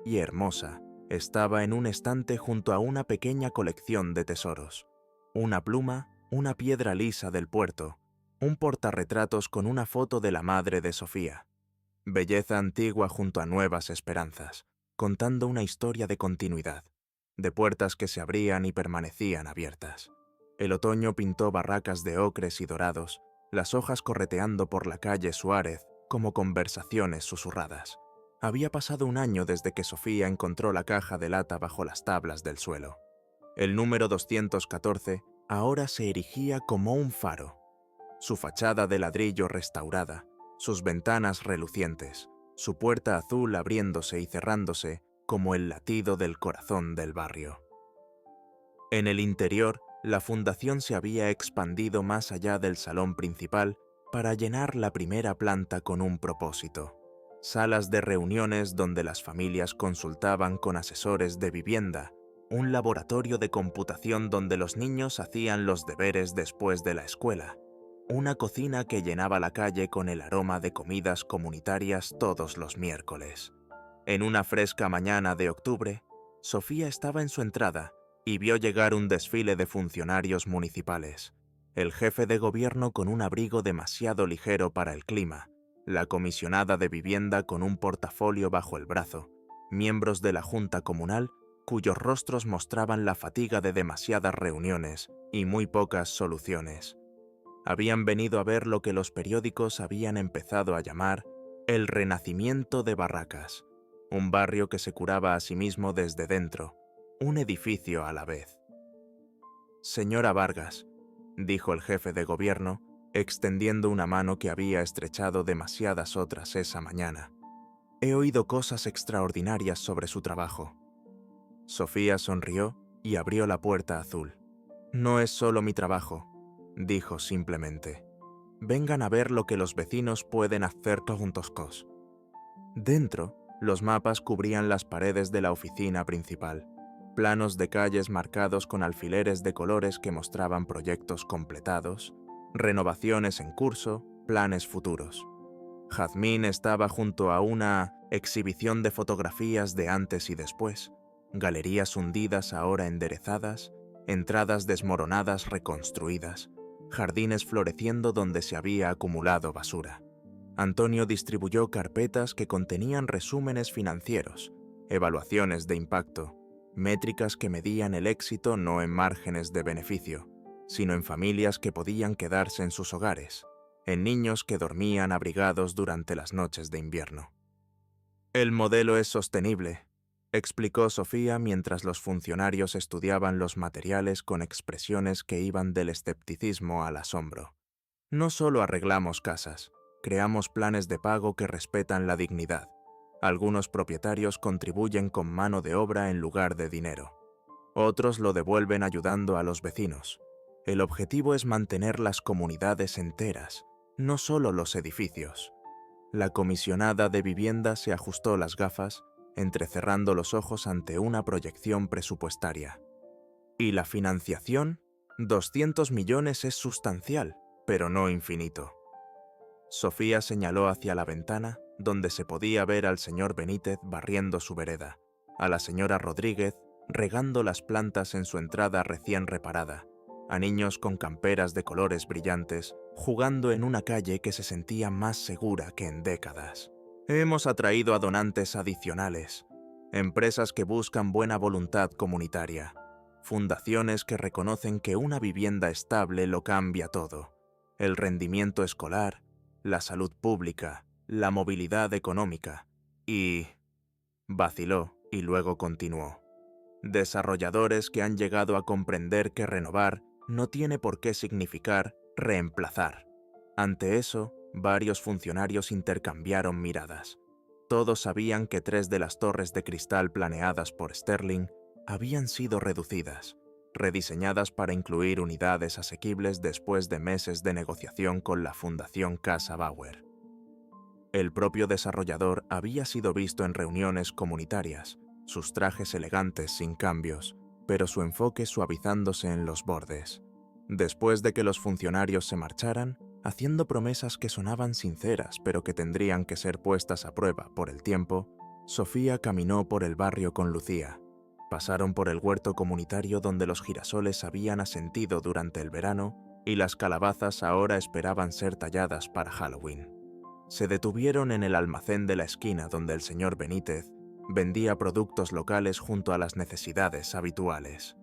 y hermosa, estaba en un estante junto a una pequeña colección de tesoros. Una pluma, una piedra lisa del puerto, un portarretratos con una foto de la madre de Sofía. Belleza antigua junto a nuevas esperanzas, contando una historia de continuidad, de puertas que se abrían y permanecían abiertas. El otoño pintó barracas de ocres y dorados, las hojas correteando por la calle Suárez como conversaciones susurradas. Había pasado un año desde que Sofía encontró la caja de lata bajo las tablas del suelo. El número 214 ahora se erigía como un faro. Su fachada de ladrillo restaurada, sus ventanas relucientes, su puerta azul abriéndose y cerrándose como el latido del corazón del barrio. En el interior, la fundación se había expandido más allá del salón principal para llenar la primera planta con un propósito. Salas de reuniones donde las familias consultaban con asesores de vivienda, un laboratorio de computación donde los niños hacían los deberes después de la escuela, una cocina que llenaba la calle con el aroma de comidas comunitarias todos los miércoles. En una fresca mañana de octubre, Sofía estaba en su entrada y vio llegar un desfile de funcionarios municipales, el jefe de gobierno con un abrigo demasiado ligero para el clima, la comisionada de vivienda con un portafolio bajo el brazo, miembros de la junta comunal cuyos rostros mostraban la fatiga de demasiadas reuniones y muy pocas soluciones. Habían venido a ver lo que los periódicos habían empezado a llamar el renacimiento de Barracas, un barrio que se curaba a sí mismo desde dentro, un edificio a la vez. «Señora Vargas», dijo el jefe de gobierno, extendiendo una mano que había estrechado demasiadas otras esa mañana. «He oído cosas extraordinarias sobre su trabajo». Sofía sonrió y abrió la puerta azul. «No es solo mi trabajo», dijo simplemente. «Vengan a ver lo que los vecinos pueden hacer juntos». Dentro, los mapas cubrían las paredes de la oficina principal. Planos de calles marcados con alfileres de colores que mostraban proyectos completados, renovaciones en curso, planes futuros. Jazmín estaba junto a una exhibición de fotografías de antes y después, galerías hundidas ahora enderezadas, entradas desmoronadas reconstruidas, jardines floreciendo donde se había acumulado basura. Antonio distribuyó carpetas que contenían resúmenes financieros, evaluaciones de impacto, métricas que medían el éxito no en márgenes de beneficio, sino en familias que podían quedarse en sus hogares, en niños que dormían abrigados durante las noches de invierno. «El modelo es sostenible», explicó Sofía mientras los funcionarios estudiaban los materiales con expresiones que iban del escepticismo al asombro. «No solo arreglamos casas, creamos planes de pago que respetan la dignidad. Algunos propietarios contribuyen con mano de obra en lugar de dinero. Otros lo devuelven ayudando a los vecinos. El objetivo es mantener las comunidades enteras, no solo los edificios». La comisionada de vivienda se ajustó las gafas, entrecerrando los ojos ante una proyección presupuestaria. «¿Y la financiación?», 200 millones es sustancial, pero no infinito. Sofía señaló hacia la ventana, donde se podía ver al señor Benítez barriendo su vereda, a la señora Rodríguez regando las plantas en su entrada recién reparada, a niños con camperas de colores brillantes jugando en una calle que se sentía más segura que en décadas. Hemos atraído a donantes adicionales, empresas que buscan buena voluntad comunitaria, fundaciones que reconocen que una vivienda estable lo cambia todo, el rendimiento escolar, la salud pública, la movilidad económica y... vaciló y luego continuó. Desarrolladores que han llegado a comprender que renovar no tiene por qué significar reemplazar. Ante eso, varios funcionarios intercambiaron miradas. Todos sabían que 3 de las torres de cristal planeadas por Sterling habían sido reducidas, rediseñadas para incluir unidades asequibles después de meses de negociación con la Fundación Casa Bauer. El propio desarrollador había sido visto en reuniones comunitarias, sus trajes elegantes sin cambios, pero su enfoque suavizándose en los bordes. Después de que los funcionarios se marcharan, haciendo promesas que sonaban sinceras pero que tendrían que ser puestas a prueba por el tiempo, Sofía caminó por el barrio con Lucía. Pasaron por el huerto comunitario donde los girasoles habían asentido durante el verano y las calabazas ahora esperaban ser talladas para Halloween. Se detuvieron en el almacén de la esquina donde el señor Benítez vendía productos locales junto a las necesidades habituales.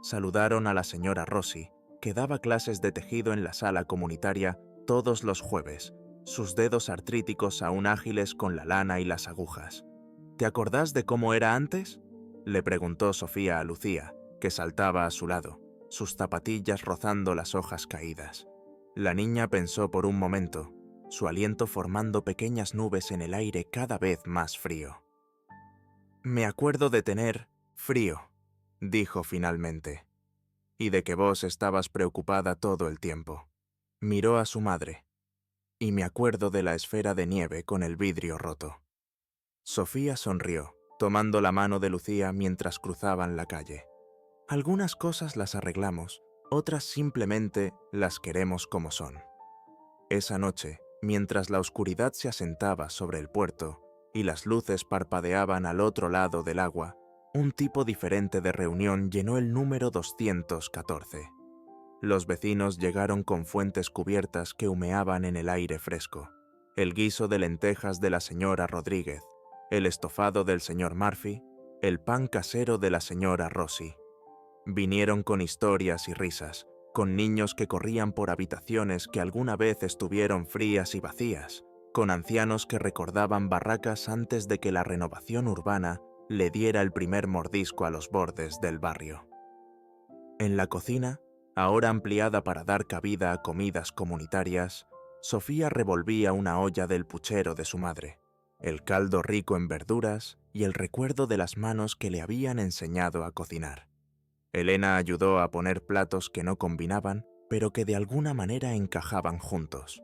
Saludaron a la señora Rossi, que daba clases de tejido en la sala comunitaria todos los jueves, sus dedos artríticos aún ágiles con la lana y las agujas. ¿Te acordás de cómo era antes?, le preguntó Sofía a Lucía, que saltaba a su lado, sus zapatillas rozando las hojas caídas. La niña pensó por un momento, su aliento formando pequeñas nubes en el aire cada vez más frío. «Me acuerdo de tener frío», dijo finalmente, «y de que vos estabas preocupada todo el tiempo». Miró a su madre. «Y me acuerdo de la esfera de nieve con el vidrio roto». Sofía sonrió, tomando la mano de Lucía mientras cruzaban la calle. «Algunas cosas las arreglamos, otras simplemente las queremos como son». Esa noche, mientras la oscuridad se asentaba sobre el puerto y las luces parpadeaban al otro lado del agua, un tipo diferente de reunión llenó el número 214. Los vecinos llegaron con fuentes cubiertas que humeaban en el aire fresco, el guiso de lentejas de la señora Rodríguez, el estofado del señor Murphy, el pan casero de la señora Rossi. Vinieron con historias y risas, con niños que corrían por habitaciones que alguna vez estuvieron frías y vacías, con ancianos que recordaban barracas antes de que la renovación urbana le diera el primer mordisco a los bordes del barrio. En la cocina, ahora ampliada para dar cabida a comidas comunitarias, Sofía revolvía una olla del puchero de su madre, el caldo rico en verduras y el recuerdo de las manos que le habían enseñado a cocinar. Elena ayudó a poner platos que no combinaban, pero que de alguna manera encajaban juntos.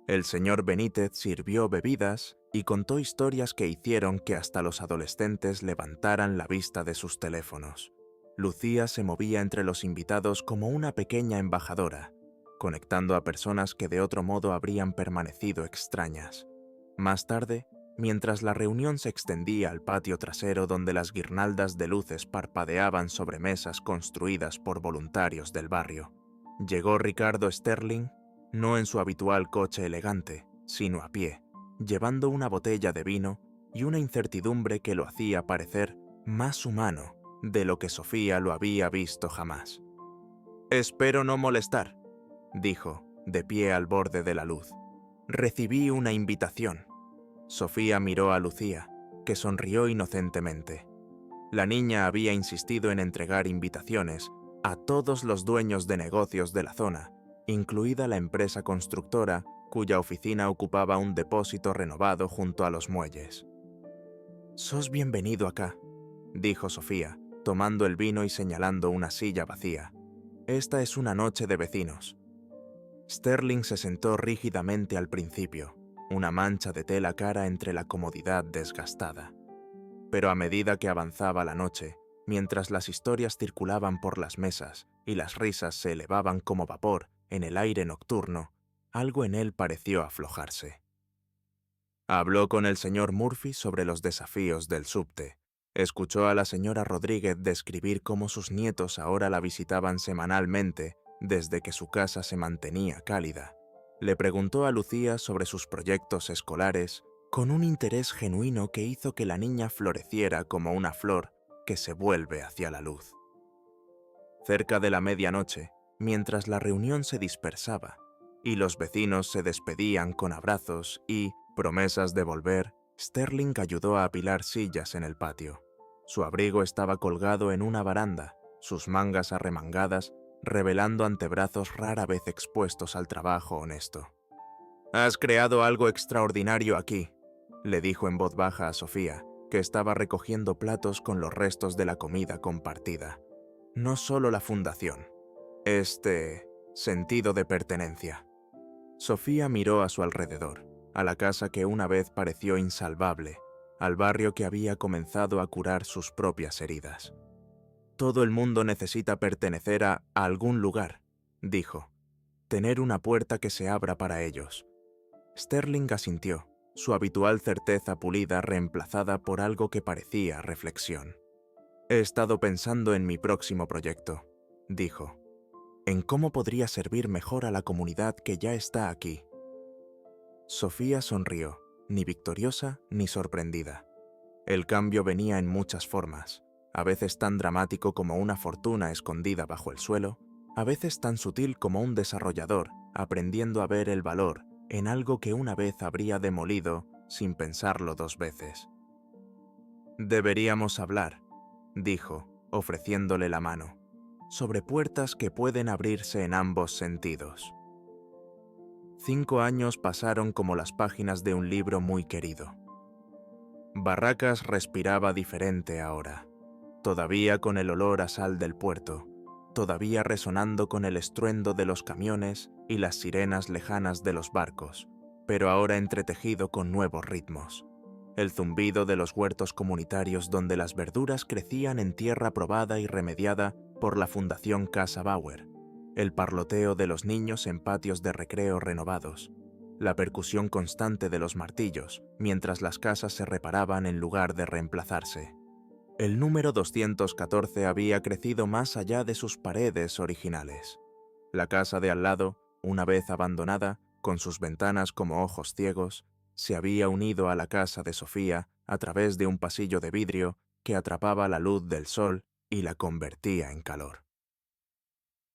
El señor Benítez sirvió bebidas y contó historias que hicieron que hasta los adolescentes levantaran la vista de sus teléfonos. Lucía se movía entre los invitados como una pequeña embajadora, conectando a personas que de otro modo habrían permanecido extrañas. Más tarde, mientras la reunión se extendía al patio trasero donde las guirnaldas de luces parpadeaban sobre mesas construidas por voluntarios del barrio, llegó Ricardo Sterling, no en su habitual coche elegante, sino a pie, llevando una botella de vino y una incertidumbre que lo hacía parecer más humano de lo que Sofía lo había visto jamás. «Espero no molestar», dijo, de pie al borde de la luz. «Recibí una invitación». Sofía miró a Lucía, que sonrió inocentemente. La niña había insistido en entregar invitaciones a todos los dueños de negocios de la zona, incluida la empresa constructora cuya oficina ocupaba un depósito renovado junto a los muelles. «Sos bienvenido acá», dijo Sofía, tomando el vino y señalando una silla vacía. «Esta es una noche de vecinos». Sterling se sentó rígidamente al principio, una mancha de tela cara entre la comodidad desgastada. Pero a medida que avanzaba la noche, mientras las historias circulaban por las mesas y las risas se elevaban como vapor en el aire nocturno, algo en él pareció aflojarse. Habló con el señor Murphy sobre los desafíos del subte. Escuchó a la señora Rodríguez describir cómo sus nietos ahora la visitaban semanalmente desde que su casa se mantenía cálida. Le preguntó a Lucía sobre sus proyectos escolares con un interés genuino que hizo que la niña floreciera como una flor que se vuelve hacia la luz. Cerca de la medianoche, mientras la reunión se dispersaba y los vecinos se despedían con abrazos y promesas de volver, Sterling ayudó a apilar sillas en el patio. Su abrigo estaba colgado en una baranda, sus mangas arremangadas, revelando antebrazos rara vez expuestos al trabajo honesto. «Has creado algo extraordinario aquí», le dijo en voz baja a Sofía, que estaba recogiendo platos con los restos de la comida compartida. No solo la fundación, este sentido de pertenencia. Sofía miró a su alrededor, a la casa que una vez pareció insalvable, al barrio que había comenzado a curar sus propias heridas. Todo el mundo necesita pertenecer a algún lugar, dijo. Tener una puerta que se abra para ellos. Sterling asintió, su habitual certeza pulida reemplazada por algo que parecía reflexión. He estado pensando en mi próximo proyecto, dijo. En cómo podría servir mejor a la comunidad que ya está aquí. Sofía sonrió, ni victoriosa ni sorprendida. El cambio venía en muchas formas, a veces tan dramático como una fortuna escondida bajo el suelo, a veces tan sutil como un desarrollador aprendiendo a ver el valor en algo que una vez habría demolido sin pensarlo dos veces. Deberíamos hablar, dijo, ofreciéndole la mano, sobre puertas que pueden abrirse en ambos sentidos. 5 años pasaron como las páginas de un libro muy querido. Barracas respiraba diferente ahora, todavía con el olor a sal del puerto, todavía resonando con el estruendo de los camiones y las sirenas lejanas de los barcos, pero ahora entretejido con nuevos ritmos. El zumbido de los huertos comunitarios donde las verduras crecían en tierra probada y remediada por la Fundación Casa Bauer, el parloteo de los niños en patios de recreo renovados, la percusión constante de los martillos mientras las casas se reparaban en lugar de reemplazarse. El número 214 había crecido más allá de sus paredes originales. La casa de al lado, una vez abandonada, con sus ventanas como ojos ciegos, se había unido a la casa de Sofía a través de un pasillo de vidrio que atrapaba la luz del sol y la convertía en calor.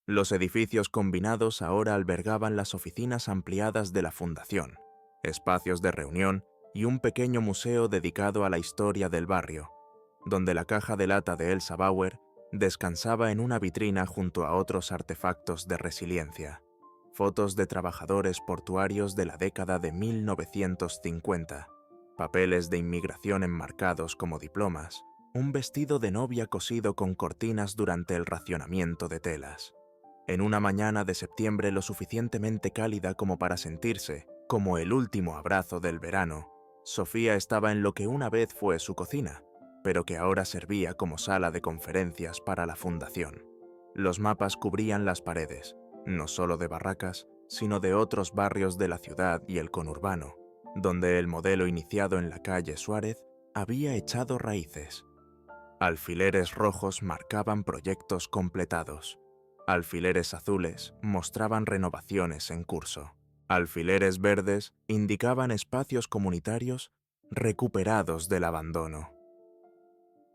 Los edificios combinados ahora albergaban las oficinas ampliadas de la Fundación, espacios de reunión y un pequeño museo dedicado a la historia del barrio, donde la caja de lata de Elsa Bauer descansaba en una vitrina junto a otros artefactos de resiliencia. Fotos de trabajadores portuarios de la década de 1950, papeles de inmigración enmarcados como diplomas, un vestido de novia cosido con cortinas durante el racionamiento de telas. En una mañana de septiembre lo suficientemente cálida como para sentirse como el último abrazo del verano, Sofía estaba en lo que una vez fue su cocina, pero que ahora servía como sala de conferencias para la fundación. Los mapas cubrían las paredes, no solo de Barracas, sino de otros barrios de la ciudad y el conurbano, donde el modelo iniciado en la calle Suárez había echado raíces. Alfileres rojos marcaban proyectos completados. Alfileres azules mostraban renovaciones en curso. Alfileres verdes indicaban espacios comunitarios recuperados del abandono.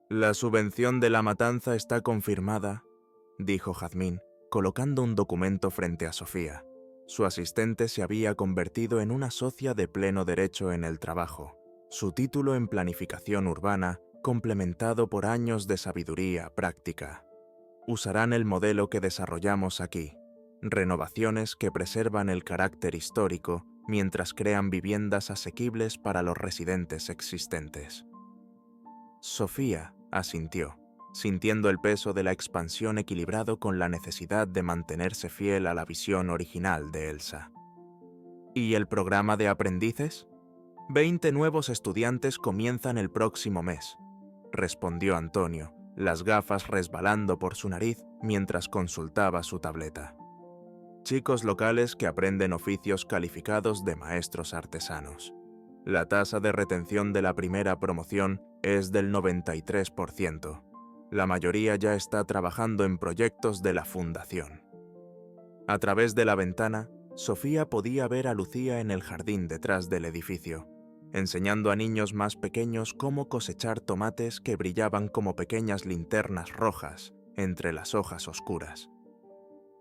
La subvención de la matanza está confirmada, dijo Jazmín, colocando un documento frente a Sofía. Su asistente se había convertido en una socia de pleno derecho en el trabajo. Su título en planificación urbana, complementado por años de sabiduría práctica. Usarán el modelo que desarrollamos aquí, renovaciones que preservan el carácter histórico mientras crean viviendas asequibles para los residentes existentes. Sofía asintió, sintiendo el peso de la expansión equilibrado con la necesidad de mantenerse fiel a la visión original de Elsa. ¿Y el programa de aprendices? 20 nuevos estudiantes comienzan el próximo mes, respondió Antonio, las gafas resbalando por su nariz mientras consultaba su tableta. Chicos locales que aprenden oficios calificados de maestros artesanos. La tasa de retención de la primera promoción es del 93%. La mayoría ya está trabajando en proyectos de la fundación. A través de la ventana, Sofía podía ver a Lucía en el jardín detrás del edificio, enseñando a niños más pequeños cómo cosechar tomates que brillaban como pequeñas linternas rojas entre las hojas oscuras.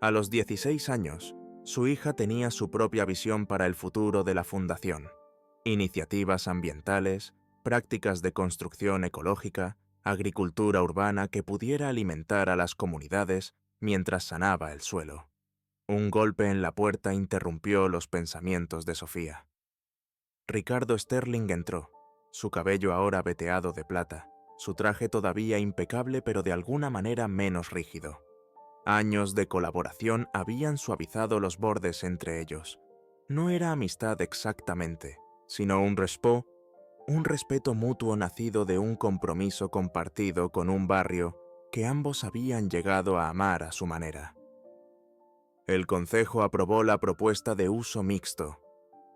A los 16 años, su hija tenía su propia visión para el futuro de la fundación: iniciativas ambientales, prácticas de construcción ecológica, agricultura urbana que pudiera alimentar a las comunidades mientras sanaba el suelo. Un golpe en la puerta interrumpió los pensamientos de Sofía. Ricardo Sterling entró, su cabello ahora veteado de plata, su traje todavía impecable pero de alguna manera menos rígido. Años de colaboración habían suavizado los bordes entre ellos. No era amistad exactamente, sino un respeto mutuo nacido de un compromiso compartido con un barrio que ambos habían llegado a amar a su manera. El concejo aprobó la propuesta de uso mixto,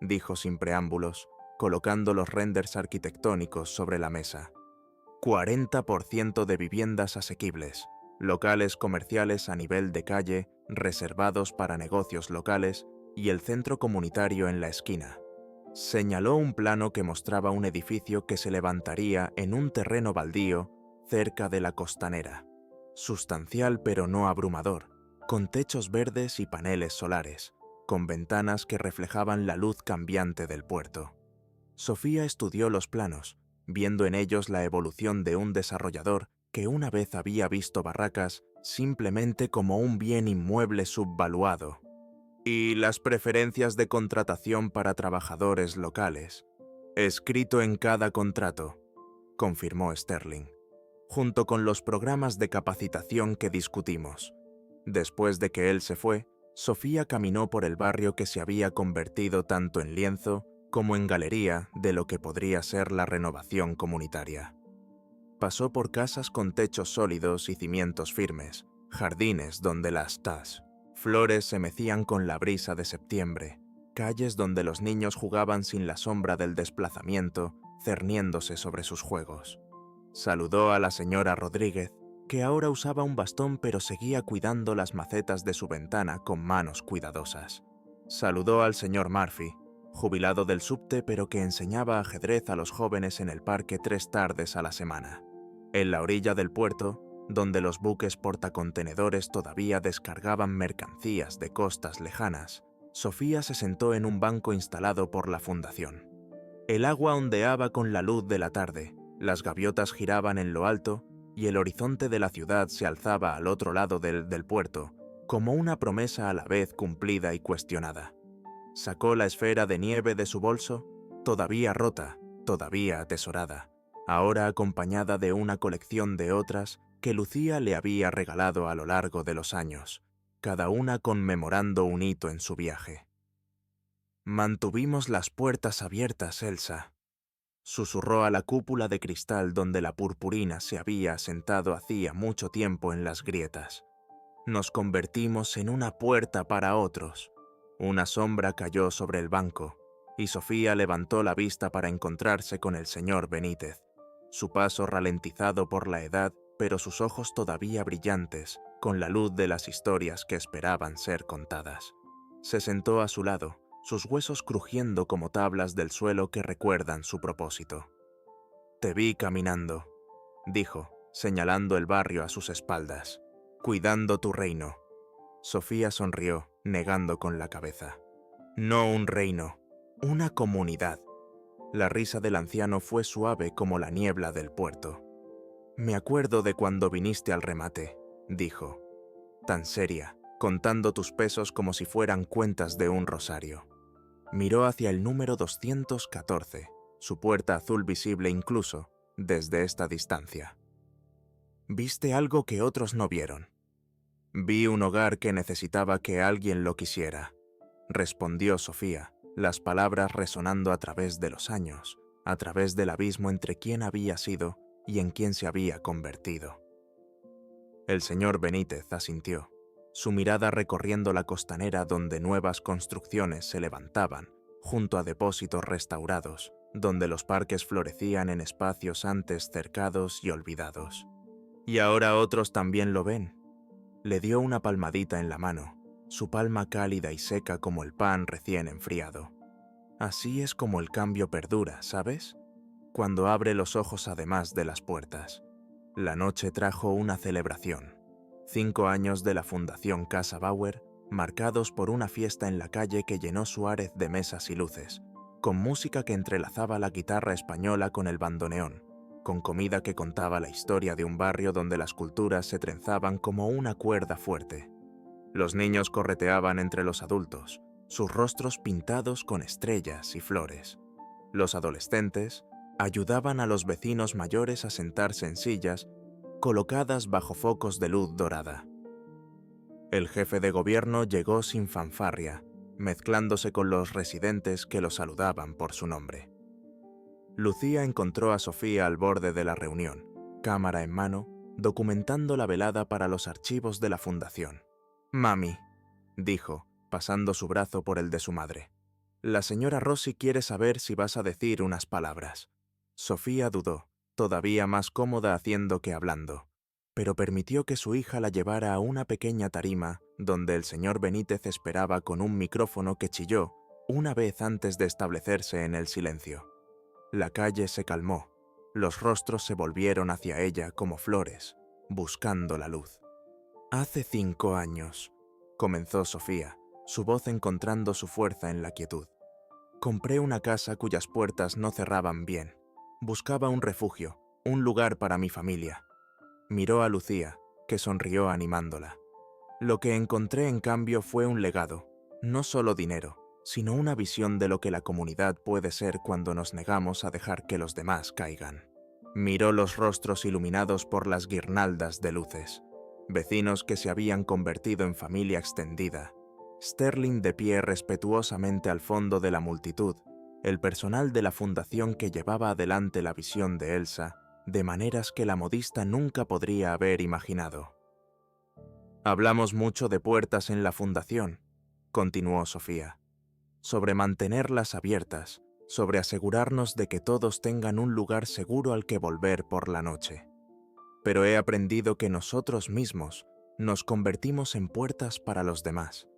dijo sin preámbulos, colocando los renders arquitectónicos sobre la mesa. 40% de viviendas asequibles, locales comerciales a nivel de calle, reservados para negocios locales, y el centro comunitario en la esquina. Señaló un plano que mostraba un edificio que se levantaría en un terreno baldío cerca de la costanera, sustancial pero no abrumador, con techos verdes y paneles solares, con ventanas que reflejaban la luz cambiante del puerto. Sofía estudió los planos, viendo en ellos la evolución de un desarrollador que una vez había visto Barracas simplemente como un bien inmueble subvaluado. Y las preferencias de contratación para trabajadores locales. Escrito en cada contrato, confirmó Sterling, junto con los programas de capacitación que discutimos. Después de que él se fue, Sofía caminó por el barrio que se había convertido tanto en lienzo como en galería de lo que podría ser la renovación comunitaria. Pasó por casas con techos sólidos y cimientos firmes, jardines donde las flores se mecían con la brisa de septiembre, calles donde los niños jugaban sin la sombra del desplazamiento, cerniéndose sobre sus juegos. Saludó a la señora Rodríguez, que ahora usaba un bastón pero seguía cuidando las macetas de su ventana con manos cuidadosas. Saludó al señor Murphy, jubilado del subte pero que enseñaba ajedrez a los jóvenes en el parque 3 tardes a la semana. En la orilla del puerto, donde los buques portacontenedores todavía descargaban mercancías de costas lejanas, Sofía se sentó en un banco instalado por la fundación. El agua ondeaba con la luz de la tarde, las gaviotas giraban en lo alto y el horizonte de la ciudad se alzaba al otro lado del puerto, como una promesa a la vez cumplida y cuestionada. Sacó la esfera de nieve de su bolso, todavía rota, todavía atesorada, ahora acompañada de una colección de otras que Lucía le había regalado a lo largo de los años, cada una conmemorando un hito en su viaje. «Mantuvimos las puertas abiertas, Elsa», susurró a la cúpula de cristal donde la purpurina se había asentado hacía mucho tiempo en las grietas. «Nos convertimos en una puerta para otros». Una sombra cayó sobre el banco, y Sofía levantó la vista para encontrarse con el señor Benítez, su paso ralentizado por la edad, pero sus ojos todavía brillantes, con la luz de las historias que esperaban ser contadas. Se sentó a su lado, sus huesos crujiendo como tablas del suelo que recuerdan su propósito. «Te vi caminando», dijo, señalando el barrio a sus espaldas, «cuidando tu reino». Sofía sonrió, negando con la cabeza. «No un reino, una comunidad». La risa del anciano fue suave como la niebla del puerto. «Me acuerdo de cuando viniste al remate», dijo, tan seria, contando tus pesos como si fueran cuentas de un rosario. Miró hacia el número 214, su puerta azul visible incluso desde esta distancia. «Viste algo que otros no vieron». «Vi un hogar que necesitaba que alguien lo quisiera», respondió Sofía, las palabras resonando a través de los años, a través del abismo entre quién había sido y en quién se había convertido. El señor Benítez asintió, su mirada recorriendo la costanera donde nuevas construcciones se levantaban, junto a depósitos restaurados, donde los parques florecían en espacios antes cercados y olvidados. ¿Y ahora otros también lo ven? Le dio una palmadita en la mano, su palma cálida y seca como el pan recién enfriado. Así es como el cambio perdura, ¿sabes? Cuando abre los ojos además de las puertas. La noche trajo una celebración. 5 años de la Fundación Casa Bauer, marcados por una fiesta en la calle que llenó Suárez de mesas y luces, con música que entrelazaba la guitarra española con el bandoneón, con comida que contaba la historia de un barrio donde las culturas se trenzaban como una cuerda fuerte. Los niños correteaban entre los adultos, sus rostros pintados con estrellas y flores. Los adolescentes ayudaban a los vecinos mayores a sentarse en sillas colocadas bajo focos de luz dorada. El jefe de gobierno llegó sin fanfarria, mezclándose con los residentes que lo saludaban por su nombre. Lucía encontró a Sofía al borde de la reunión, cámara en mano, documentando la velada para los archivos de la fundación. «Mami», dijo, pasando su brazo por el de su madre. «La señora Rossi quiere saber si vas a decir unas palabras». Sofía dudó, todavía más cómoda haciendo que hablando, pero permitió que su hija la llevara a una pequeña tarima donde el señor Benítez esperaba con un micrófono que chilló una vez antes de establecerse en el silencio. La calle se calmó, los rostros se volvieron hacia ella como flores, buscando la luz. «Hace 5 años», comenzó Sofía, su voz encontrando su fuerza en la quietud. «Compré una casa cuyas puertas no cerraban bien. Buscaba un refugio, un lugar para mi familia». Miró a Lucía, que sonrió animándola. «Lo que encontré en cambio fue un legado, no solo dinero, sino una visión de lo que la comunidad puede ser cuando nos negamos a dejar que los demás caigan». Miró los rostros iluminados por las guirnaldas de luces, vecinos que se habían convertido en familia extendida, Sterling de pie respetuosamente al fondo de la multitud, el personal de la fundación que llevaba adelante la visión de Elsa de maneras que la modista nunca podría haber imaginado. «Hablamos mucho de puertas en la fundación», continuó Sofía, «sobre mantenerlas abiertas, sobre asegurarnos de que todos tengan un lugar seguro al que volver por la noche. Pero he aprendido que nosotros mismos nos convertimos en puertas para los demás,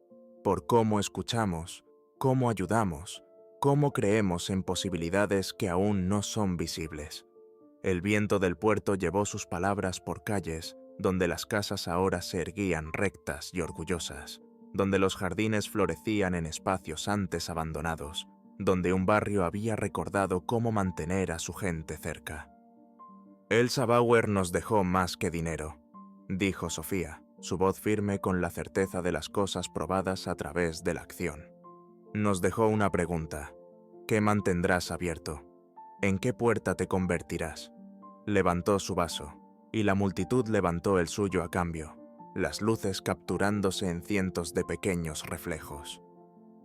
por cómo escuchamos, cómo ayudamos, cómo creemos en posibilidades que aún no son visibles». El viento del puerto llevó sus palabras por calles donde las casas ahora se erguían rectas y orgullosas, donde los jardines florecían en espacios antes abandonados, donde un barrio había recordado cómo mantener a su gente cerca. «Elsa Bauer nos dejó más que dinero», dijo Sofía, su voz firme con la certeza de las cosas probadas a través de la acción. «Nos dejó una pregunta. ¿Qué mantendrás abierto? ¿En qué puerta te convertirás?» Levantó su vaso, y la multitud levantó el suyo a cambio, las luces capturándose en cientos de pequeños reflejos.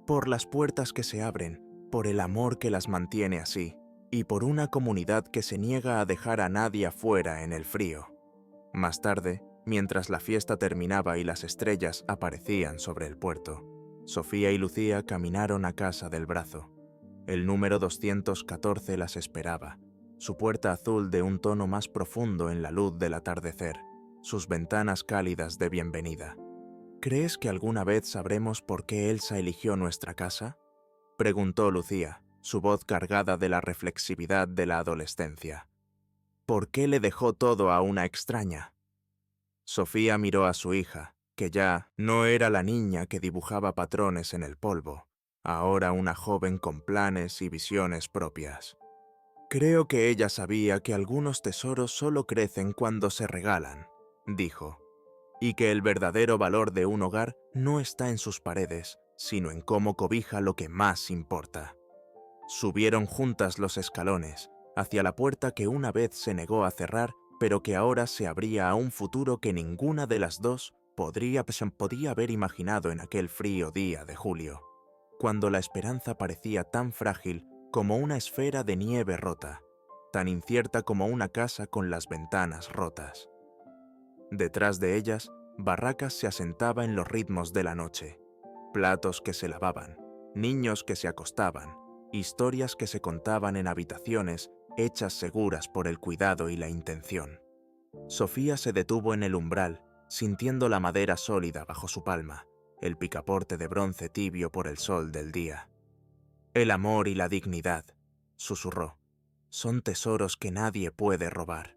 «Por las puertas que se abren, por el amor que las mantiene así, y por una comunidad que se niega a dejar a nadie afuera en el frío». Más tarde, mientras la fiesta terminaba y las estrellas aparecían sobre el puerto, Sofía y Lucía caminaron a casa del brazo. El número 214 las esperaba, su puerta azul de un tono más profundo en la luz del atardecer, sus ventanas cálidas de bienvenida. «¿Crees que alguna vez sabremos por qué Elsa eligió nuestra casa?», preguntó Lucía, su voz cargada de la reflexividad de la adolescencia. «¿Por qué le dejó todo a una extraña?». Sofía miró a su hija, que ya no era la niña que dibujaba patrones en el polvo, ahora una joven con planes y visiones propias. «Creo que ella sabía que algunos tesoros solo crecen cuando se regalan», dijo, «y que el verdadero valor de un hogar no está en sus paredes, sino en cómo cobija lo que más importa». Subieron juntas los escalones, hacia la puerta que una vez se negó a cerrar, pero que ahora se abría a un futuro que ninguna de las dos podía haber imaginado en aquel frío día de julio, cuando la esperanza parecía tan frágil como una esfera de nieve rota, tan incierta como una casa con las ventanas rotas. Detrás de ellas, Barracas se asentaba en los ritmos de la noche. Platos que se lavaban, niños que se acostaban, historias que se contaban en habitaciones hechas seguras por el cuidado y la intención. Sofía se detuvo en el umbral, sintiendo la madera sólida bajo su palma, el picaporte de bronce tibio por el sol del día. «El amor y la dignidad», susurró, «son tesoros que nadie puede robar».